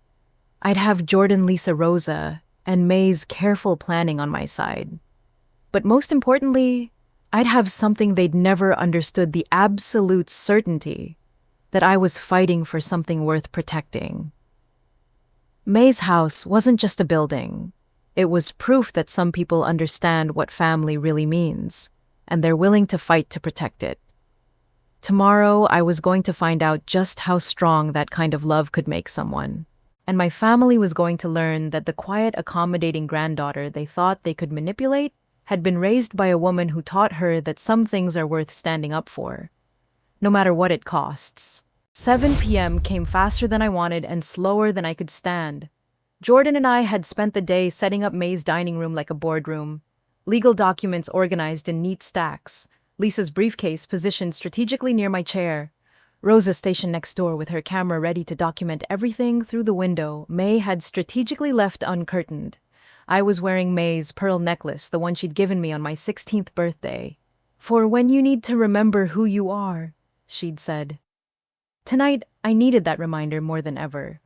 I'd have Jordan, Lisa, Rosa, and May's careful planning on my side. But most importantly, I'd have something they'd never understood, the absolute certainty that I was fighting for something worth protecting. May's house wasn't just a building. It was proof that some people understand what family really means, and they're willing to fight to protect it. Tomorrow, I was going to find out just how strong that kind of love could make someone, and my family was going to learn that the quiet, accommodating granddaughter they thought they could manipulate had been raised by a woman who taught her that some things are worth standing up for, no matter what it costs. 7 p.m. came faster than I wanted and slower than I could stand. Jordan and I had spent the day setting up May's dining room like a boardroom, legal documents organized in neat stacks, Lisa's briefcase positioned strategically near my chair, Rosa stationed next door with her camera ready to document everything through the window May had strategically left uncurtained. I was wearing May's pearl necklace, the one she'd given me on my 16th birthday. For when you need to remember who you are, she'd said. Tonight, I needed that reminder more than ever.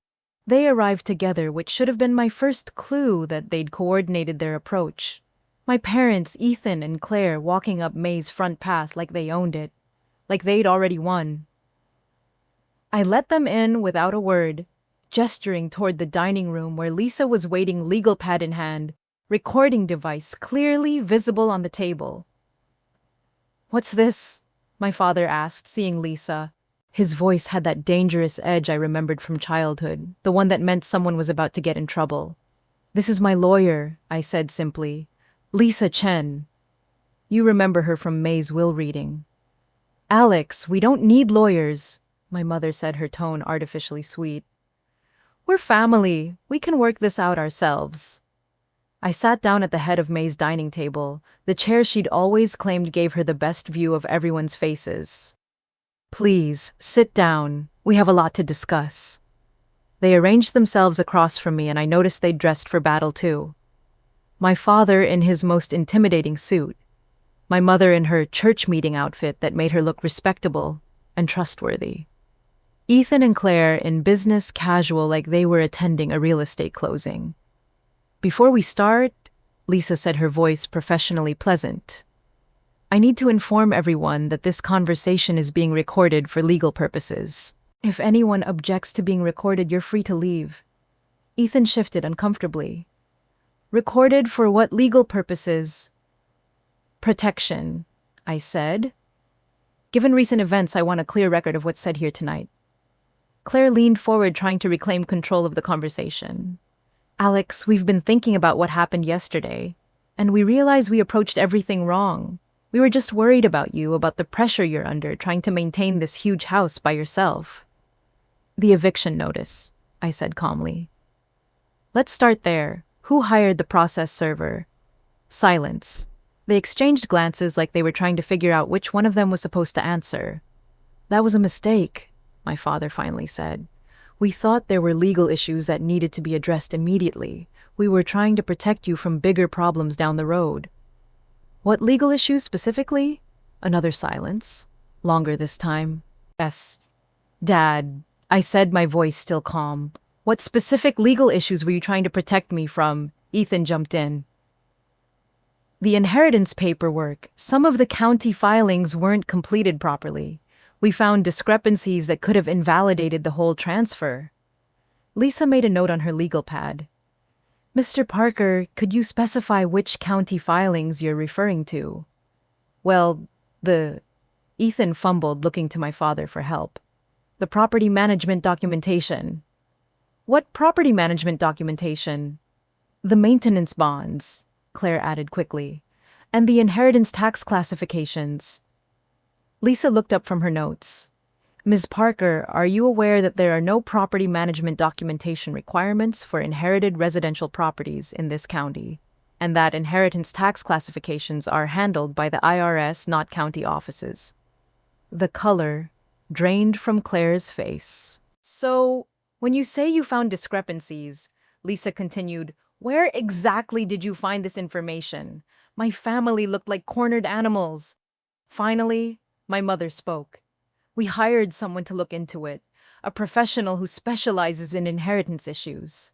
They arrived together, which should have been my first clue that they'd coordinated their approach. My parents, Ethan and Claire, walking up May's front path like they owned it, like they'd already won. I let them in without a word, gesturing toward the dining room where Lisa was waiting, legal pad in hand, recording device clearly visible on the table. "What's this?" my father asked, seeing Lisa. His voice had that dangerous edge I remembered from childhood, the one that meant someone was about to get in trouble. "This is my lawyer," I said simply. "Lisa Chen. You remember her from May's will reading." "Alex, we don't need lawyers," my mother said, her tone artificially sweet. "We're family. We can work this out ourselves." I sat down at the head of May's dining table, the chair she'd always claimed gave her the best view of everyone's faces. Please, sit down. We have a lot to discuss. They arranged themselves across from me, and I noticed they'd dressed for battle too. My father in his most intimidating suit. My mother in her church meeting outfit that made her look respectable and trustworthy. Ethan and Claire in business casual like they were attending a real estate closing. Before we start, Lisa said, her voice professionally pleasant, I need to inform everyone that this conversation is being recorded for legal purposes. If anyone objects to being recorded, you're free to leave. Ethan shifted uncomfortably. Recorded for what legal purposes? Protection, I said. Given recent events, I want a clear record of what's said here tonight. Claire leaned forward, trying to reclaim control of the conversation. Alex, we've been thinking about what happened yesterday, and we realize we approached everything wrong. We were just worried about you, about the pressure you're under, trying to maintain this huge house by yourself. The eviction notice, I said calmly. Let's start there. Who hired the process server? Silence. They exchanged glances like they were trying to figure out which one of them was supposed to answer. That was a mistake, my father finally said. We thought there were legal issues that needed to be addressed immediately. We were trying to protect you from bigger problems down the road. What legal issues specifically? Another silence. Longer this time. Yes. Dad, I said, my voice still calm. What specific legal issues were you trying to protect me from? Ethan jumped in. The inheritance paperwork. Some of the county filings weren't completed properly. We found discrepancies that could have invalidated the whole transfer. Lisa made a note on her legal pad. Mr. Parker, could you specify which county filings you're referring to? Well, Ethan fumbled, looking to my father for help. The property management documentation. What property management documentation? The maintenance bonds, Claire added quickly, and the inheritance tax classifications. Lisa looked up from her notes. Ms. Parker, are you aware that there are no property management documentation requirements for inherited residential properties in this county, and that inheritance tax classifications are handled by the IRS, not county offices? The color drained from Claire's face. So, when you say you found discrepancies, Lisa continued, where exactly did you find this information? My family looked like cornered animals. Finally, my mother spoke. We hired someone to look into it, a professional who specializes in inheritance issues.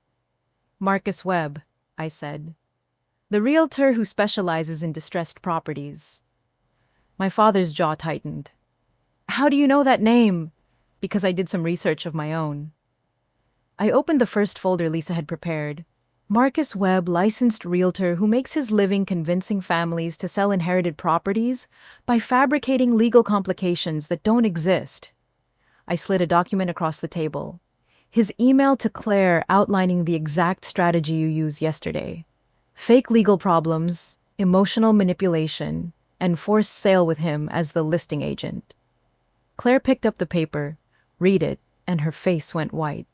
Marcus Webb, I said. The realtor who specializes in distressed properties. My father's jaw tightened. How do you know that name? Because I did some research of my own. I opened the first folder Lisa had prepared. Marcus Webb, licensed realtor who makes his living convincing families to sell inherited properties by fabricating legal complications that don't exist. I slid a document across the table. His email to Claire outlining the exact strategy you used yesterday. Fake legal problems, emotional manipulation, and forced sale with him as the listing agent. Claire picked up the paper, read it, and her face went white.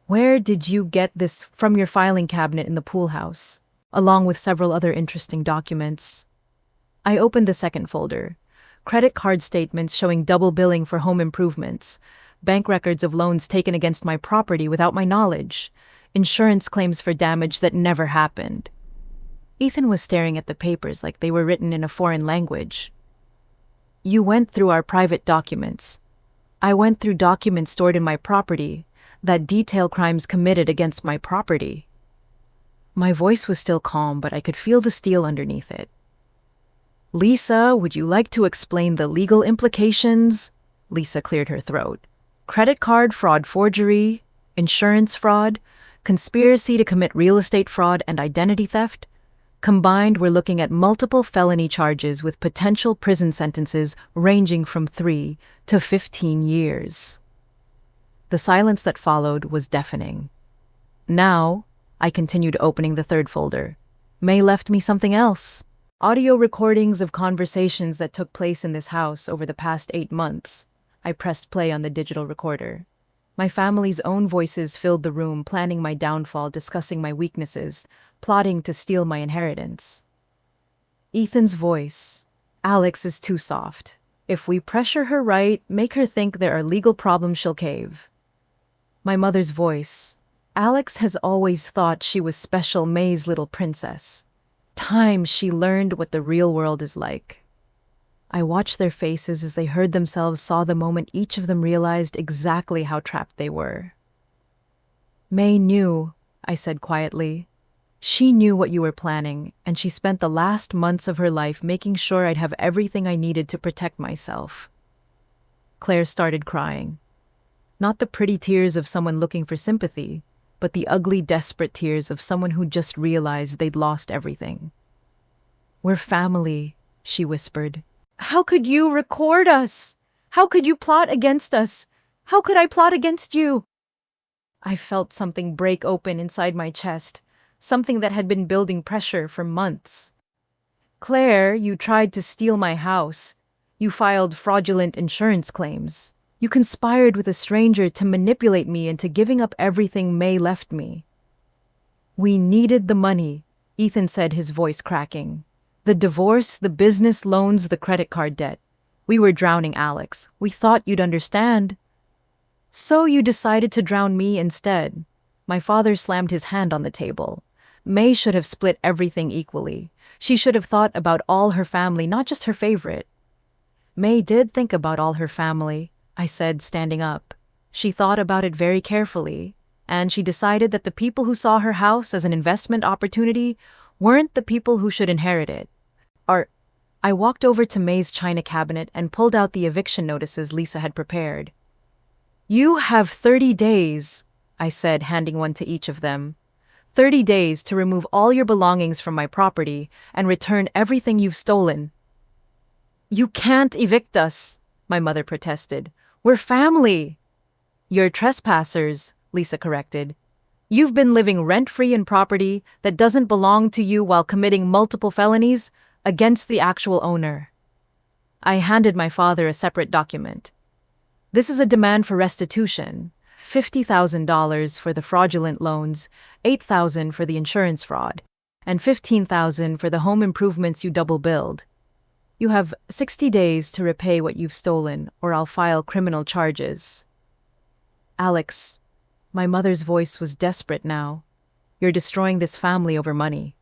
Where did you get this? From your filing cabinet in the pool house, along with several other interesting documents. I opened the second folder. Credit card statements showing double billing for home improvements, bank records of loans taken against my property without my knowledge, insurance claims for damage that never happened. Ethan was staring at the papers like they were written in a foreign language. You went through our private documents. I went through documents stored in my property that detail crimes committed against my property. My voice was still calm, but I could feel the steel underneath it. Lisa, would you like to explain the legal implications? Lisa cleared her throat. Credit card fraud, forgery, insurance fraud, conspiracy to commit real estate fraud and identity theft. Combined, we're looking at multiple felony charges with potential prison sentences ranging from 3 to 15 years. The silence that followed was deafening. Now, I continued opening the third folder. May left me something else. Audio recordings of conversations that took place in this house over the past 8 months. I pressed play on the digital recorder. My family's own voices filled the room, planning my downfall, discussing my weaknesses, plotting to steal my inheritance. Ethan's voice. Alex is too soft. If we pressure her right, make her think there are legal problems, she'll cave. My mother's voice. Alex has always thought she was special, May's little princess. Time she learned what the real world is like. I watched their faces as they heard themselves, saw the moment each of them realized exactly how trapped they were. May knew, I said quietly. She knew what you were planning, and she spent the last months of her life making sure I'd have everything I needed to protect myself. Claire started crying. Not the pretty tears of someone looking for sympathy, but the ugly, desperate tears of someone who just realized they'd lost everything. We're family, she whispered. How could you record us? How could you plot against us? How could I plot against you? I felt something break open inside my chest, something that had been building pressure for months. Claire, you tried to steal my house. You filed fraudulent insurance claims. You conspired with a stranger to manipulate me into giving up everything May left me. We needed the money, Ethan said, his voice cracking. The divorce, the business loans, the credit card debt. We were drowning Alex. We thought you'd understand. So you decided to drown me instead. My father slammed his hand on the table. May should have split everything equally. She should have thought about all her family, not just her favorite. May did think about all her family, I said, standing up. She thought about it very carefully, and she decided that the people who saw her house as an investment opportunity weren't the people who should inherit it. I walked over to May's china cabinet and pulled out the eviction notices Lisa had prepared. You have 30 days, I said, handing one to each of them. 30 days to remove all your belongings from my property and return everything you've stolen. You can't evict us, my mother protested. We're family. You're trespassers, Lisa corrected. You've been living rent-free in property that doesn't belong to you while committing multiple felonies against the actual owner. I handed my father a separate document. This is a demand for restitution. $50,000 for the fraudulent loans, $8,000 for the insurance fraud, and $15,000 for the home improvements you double-billed. You have 60 days to repay what you've stolen, or I'll file criminal charges. Alex, my mother's voice was desperate now. You're destroying this family over money.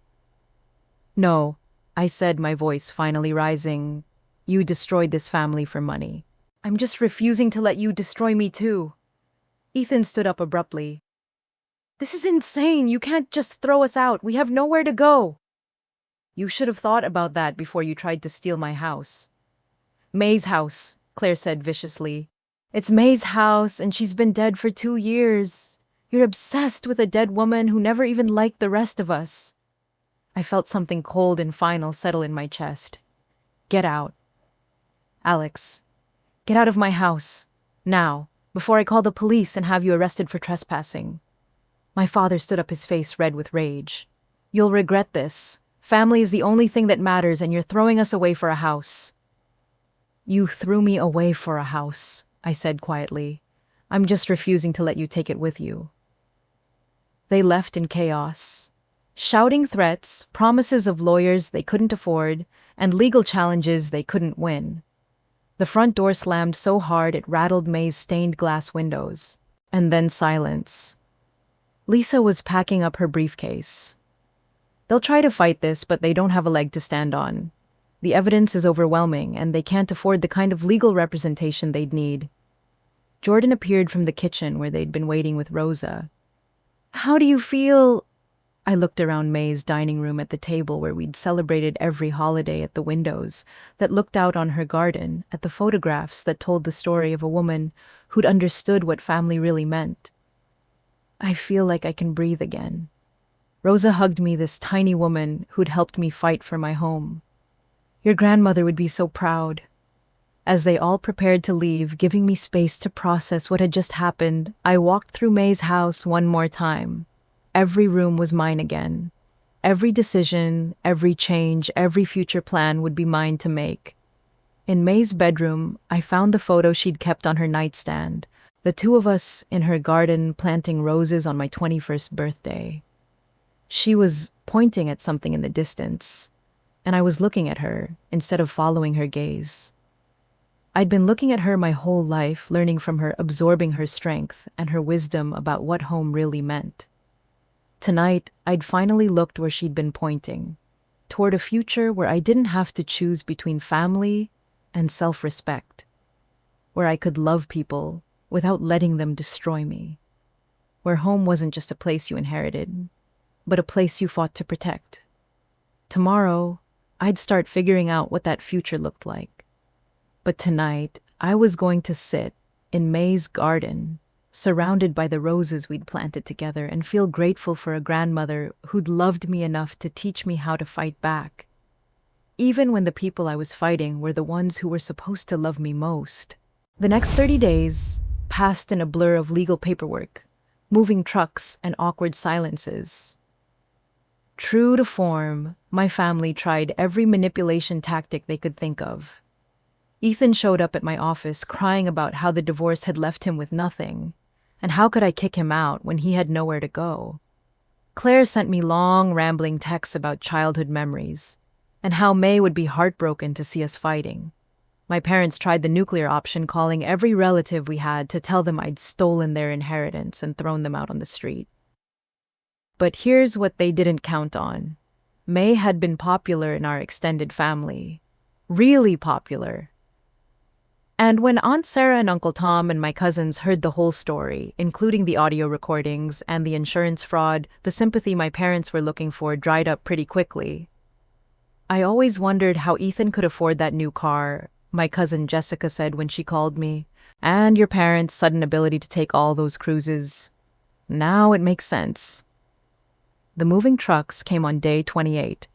No, I said, my voice finally rising. You destroyed this family for money. I'm just refusing to let you destroy me too. Ethan stood up abruptly. This is insane. You can't just throw us out. We have nowhere to go. You should have thought about that before you tried to steal my house. May's house, Claire said viciously. It's May's house, and she's been dead for 2 years. You're obsessed with a dead woman who never even liked the rest of us. I felt something cold and final settle in my chest. Get out. Alex, get out of my house. Now, before I call the police and have you arrested for trespassing. My father stood up, his face red with rage. You'll regret this. Family is the only thing that matters, and you're throwing us away for a house. You threw me away for a house, I said quietly. I'm just refusing to let you take it with you. They left in chaos, shouting threats, promises of lawyers they couldn't afford, and legal challenges they couldn't win. The front door slammed so hard it rattled May's stained glass windows. And then silence. Lisa was packing up her briefcase. They'll try to fight this, but they don't have a leg to stand on. The evidence is overwhelming, and they can't afford the kind of legal representation they'd need. Jordan appeared from the kitchen where they'd been waiting with Rosa. How do you feel? I looked around May's dining room at the table where we'd celebrated every holiday, at the windows that looked out on her garden, at the photographs that told the story of a woman who'd understood what family really meant. I feel like I can breathe again. Rosa hugged me, this tiny woman who'd helped me fight for my home. Your grandmother would be so proud. As they all prepared to leave, giving me space to process what had just happened, I walked through May's house one more time. Every room was mine again. Every decision, every change, every future plan would be mine to make. In May's bedroom, I found the photo she'd kept on her nightstand, The two of us in her garden planting roses on my 21st birthday. She was pointing at something in the distance, and I was looking at her instead of following her gaze. I'd been looking at her my whole life, learning from her, absorbing her strength and her wisdom about what home really meant. Tonight, I'd finally looked where she'd been pointing, toward a future where I didn't have to choose between family and self-respect, where I could love people without letting them destroy me, where home wasn't just a place you inherited, but a place you fought to protect. Tomorrow, I'd start figuring out what that future looked like. But tonight, I was going to sit in May's garden, surrounded by the roses we'd planted together, and feel grateful for a grandmother who'd loved me enough to teach me how to fight back, even when the people I was fighting were the ones who were supposed to love me most. The next 30 days passed in a blur of legal paperwork, moving trucks, and awkward silences. True to form, my family tried every manipulation tactic they could think of. Ethan showed up at my office crying about how the divorce had left him with nothing, and how could I kick him out when he had nowhere to go. Claire sent me long, rambling texts about childhood memories, and how May would be heartbroken to see us fighting. My parents tried the nuclear option, calling every relative we had to tell them I'd stolen their inheritance and thrown them out on the street. But here's what they didn't count on. May had been popular in our extended family. Really popular. And when Aunt Sarah and Uncle Tom and my cousins heard the whole story, including the audio recordings and the insurance fraud, the sympathy my parents were looking for dried up pretty quickly. I always wondered how Ethan could afford that new car, my cousin Jessica said when she called me, and your parents' sudden ability to take all those cruises. Now it makes sense. The moving trucks came on day 28.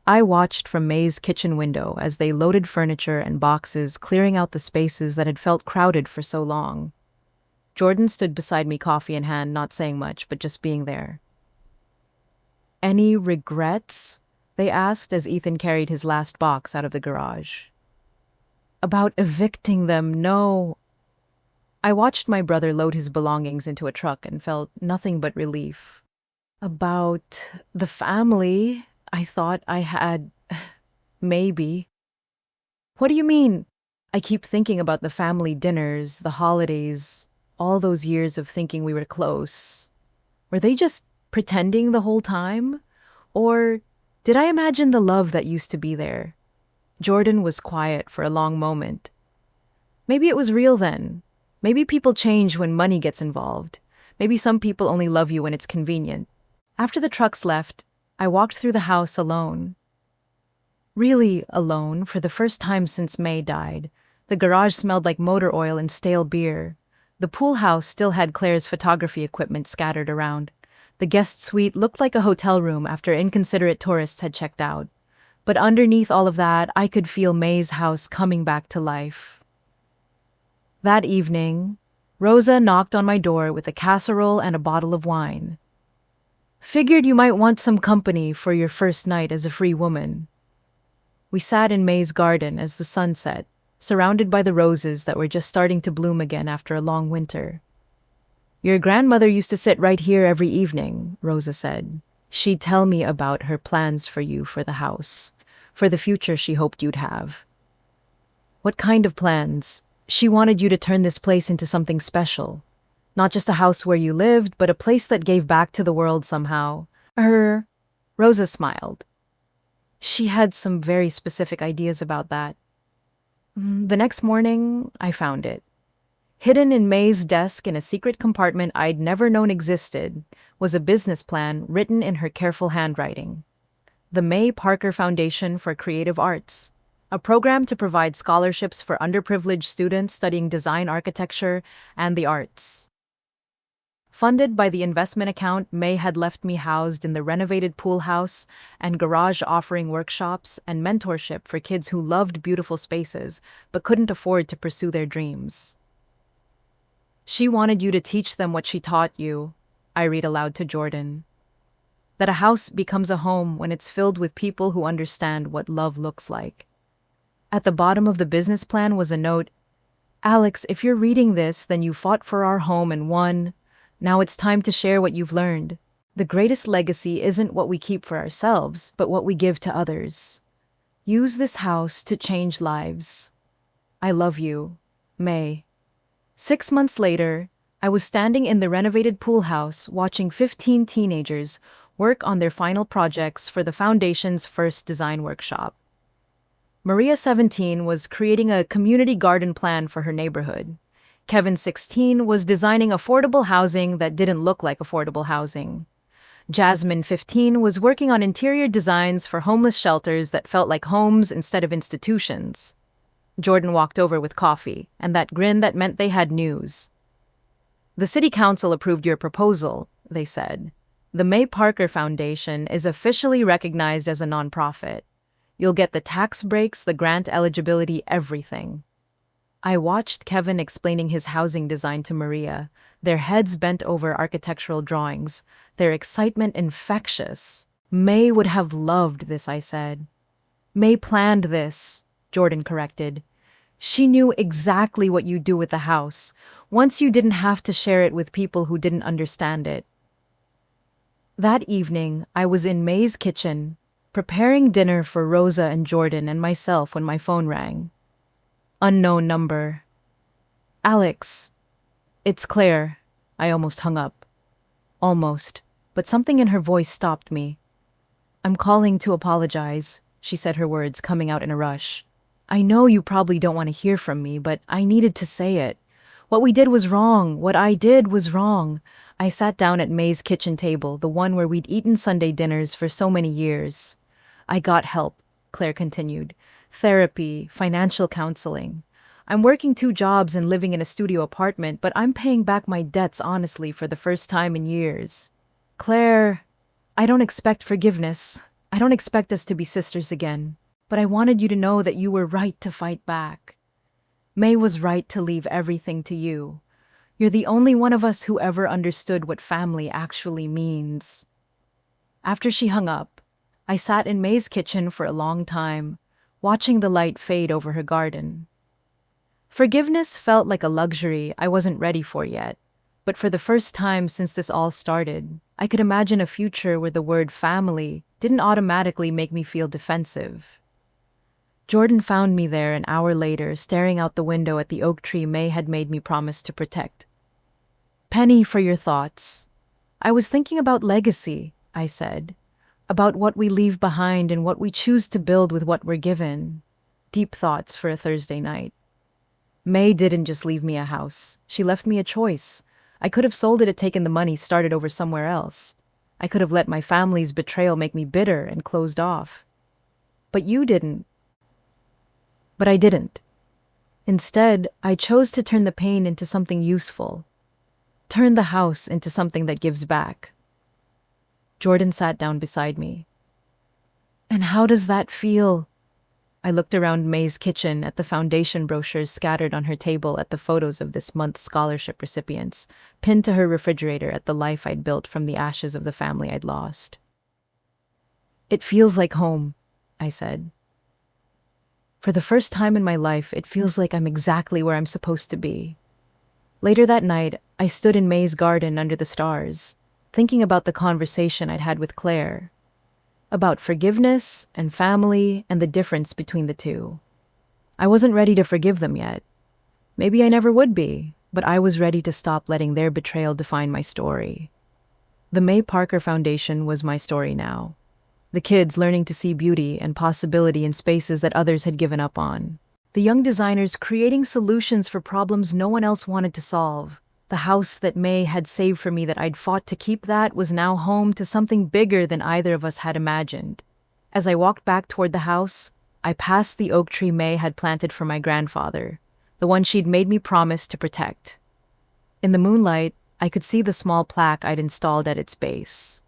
I watched from May's kitchen window as they loaded furniture and boxes, clearing out the spaces that had felt crowded for so long. Jordan stood beside me, coffee in hand, not saying much, but just being there. "Any regrets?" they asked as Ethan carried his last box out of the garage. "About evicting them, no." I watched my brother load his belongings into a truck and felt nothing but relief. "About the family, I thought I had, maybe." "What do you mean?" "I keep thinking about the family dinners, the holidays, all those years of thinking we were close. Were they just pretending the whole time? Or did I imagine the love that used to be there?" Jordan was quiet for a long moment. "Maybe it was real then. Maybe people change when money gets involved. Maybe some people only love you when it's convenient." After the trucks left, I walked through the house alone. Really alone, for the first time since May died. The garage smelled like motor oil and stale beer. The pool house still had Claire's photography equipment scattered around. The guest suite looked like a hotel room after inconsiderate tourists had checked out. But underneath all of that, I could feel May's house coming back to life. That evening, Rosa knocked on my door with a casserole and a bottle of wine. "Figured you might want some company for your first night as a free woman." We sat in May's garden as the sun set, surrounded by the roses that were just starting to bloom again after a long winter. "Your grandmother used to sit right here every evening," Rosa said. "She'd tell me about her plans for you for the house, for the future she hoped you'd have." "What kind of plans?" "She wanted you to turn this place into something special. Not just a house where you lived, but a place that gave back to the world somehow." Rosa smiled. She had some very specific ideas about that. The next morning, I found it. Hidden in May's desk in a secret compartment I'd never known existed was a business plan written in her careful handwriting. The May Parker Foundation for Creative Arts, a program to provide scholarships for underprivileged students studying design, architecture, and the arts. Funded by the investment account May had left me housed in the renovated pool house and garage, offering workshops and mentorship for kids who loved beautiful spaces but couldn't afford to pursue their dreams. "She wanted you to teach them what she taught you," I read aloud to Jordan. "That a house becomes a home when it's filled with people who understand what love looks like." At the bottom of the business plan was a note, Alex, if you're reading this, then you fought for our home and won. Now it's time to share what you've learned. The greatest legacy isn't what we keep for ourselves, but what we give to others. Use this house to change lives. I love you, May. 6 months later, I was standing in the renovated pool house watching 15 teenagers work on their final projects for the Foundation's first design workshop. Maria, 17, was creating a community garden plan for her neighborhood. Kevin, 16, was designing affordable housing that didn't look like affordable housing. Jasmine, 15, was working on interior designs for homeless shelters that felt like homes instead of institutions. Jordan walked over with coffee, and that grin that meant they had news. The city council approved your proposal, they said. The May Parker Foundation is officially recognized as a nonprofit. You'll get the tax breaks, the grant eligibility, everything. I watched Kevin explaining his housing design to Maria, their heads bent over architectural drawings, their excitement infectious. May would have loved this, I said. May planned this, Jordan corrected. She knew exactly what you'd do with the house, once you didn't have to share it with people who didn't understand it. That evening, I was in May's kitchen, preparing dinner for Rosa and Jordan and myself when my phone rang. Unknown number. Alex. It's Claire. I almost hung up. Almost, but something in her voice stopped me. I'm calling to apologize, she said, her words coming out in a rush. I know you probably don't want to hear from me, but I needed to say it. What we did was wrong. What I did was wrong. I sat down at May's kitchen table, the one where we'd eaten Sunday dinners for so many years. I got help, Claire continued. Therapy, financial counseling. I'm working 2 jobs and living in a studio apartment, but I'm paying back my debts honestly for the first time in years. Claire, I don't expect forgiveness. I don't expect us to be sisters again. But I wanted you to know that you were right to fight back. May was right to leave everything to you. You're the only one of us who ever understood what family actually means. After she hung up, I sat in May's kitchen for a long time, watching the light fade over her garden. Forgiveness felt like a luxury I wasn't ready for yet, but for the first time since this all started, I could imagine a future where the word family didn't automatically make me feel defensive. Jordan found me there an hour later, staring out the window at the oak tree May had made me promise to protect. Penny, for your thoughts. I was thinking about legacy, I said. About what we leave behind and what we choose to build with what we're given. Deep thoughts for a Thursday night. May didn't just leave me a house. She left me a choice. I could have sold it and taken the money, started over somewhere else. I could have let my family's betrayal make me bitter and closed off. But you didn't. But I didn't. Instead, I chose to turn the pain into something useful. Turn the house into something that gives back. Jordan sat down beside me. And how does that feel? I looked around May's kitchen at the foundation brochures scattered on her table, at the photos of this month's scholarship recipients, pinned to her refrigerator, at the life I'd built from the ashes of the family I'd lost. It feels like home, I said. For the first time in my life, it feels like I'm exactly where I'm supposed to be. Later that night, I stood in May's garden under the stars, thinking about the conversation I'd had with Claire, about forgiveness and family and the difference between the two. I wasn't ready to forgive them yet. Maybe I never would be, but I was ready to stop letting their betrayal define my story. The May Parker Foundation was my story now. The kids learning to see beauty and possibility in spaces that others had given up on. The young designers creating solutions for problems no one else wanted to solve. The house that May had saved for me, that I'd fought to keep, that was now home to something bigger than either of us had imagined. As I walked back toward the house, I passed the oak tree May had planted for my grandfather, the one she'd made me promise to protect. In the moonlight, I could see the small plaque I'd installed at its base.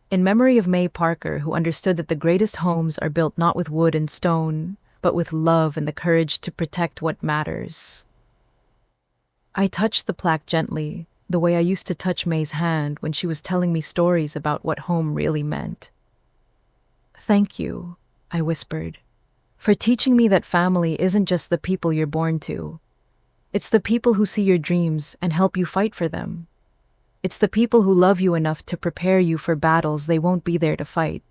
In memory of May Parker, who understood that the greatest homes are built not with wood and stone, but with love and the courage to protect what matters. I touched the plaque gently, the way I used to touch May's hand when she was telling me stories about what home really meant. Thank you, I whispered, for teaching me that family isn't just the people you're born to. It's the people who see your dreams and help you fight for them. It's the people who love you enough to prepare you for battles they won't be there to fight.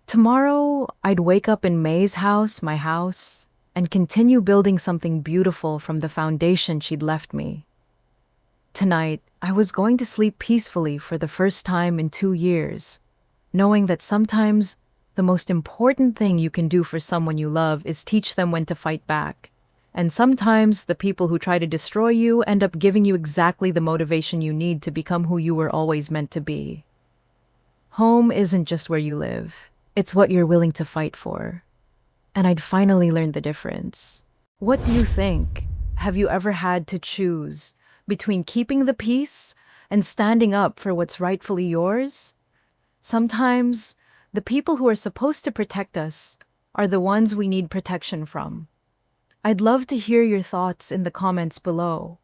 Tomorrow, I'd wake up in May's house, my house, and continue building something beautiful from the foundation she'd left me. Tonight, I was going to sleep peacefully for the first time in 2 years, knowing that sometimes the most important thing you can do for someone you love is teach them when to fight back. And sometimes the people who try to destroy you end up giving you exactly the motivation you need to become who you were always meant to be. Home isn't just where you live, it's what you're willing to fight for. And I'd finally learned the difference. What do you think? Have you ever had to choose between keeping the peace and standing up for what's rightfully yours? Sometimes, the people who are supposed to protect us are the ones we need protection from. I'd love to hear your thoughts in the comments below.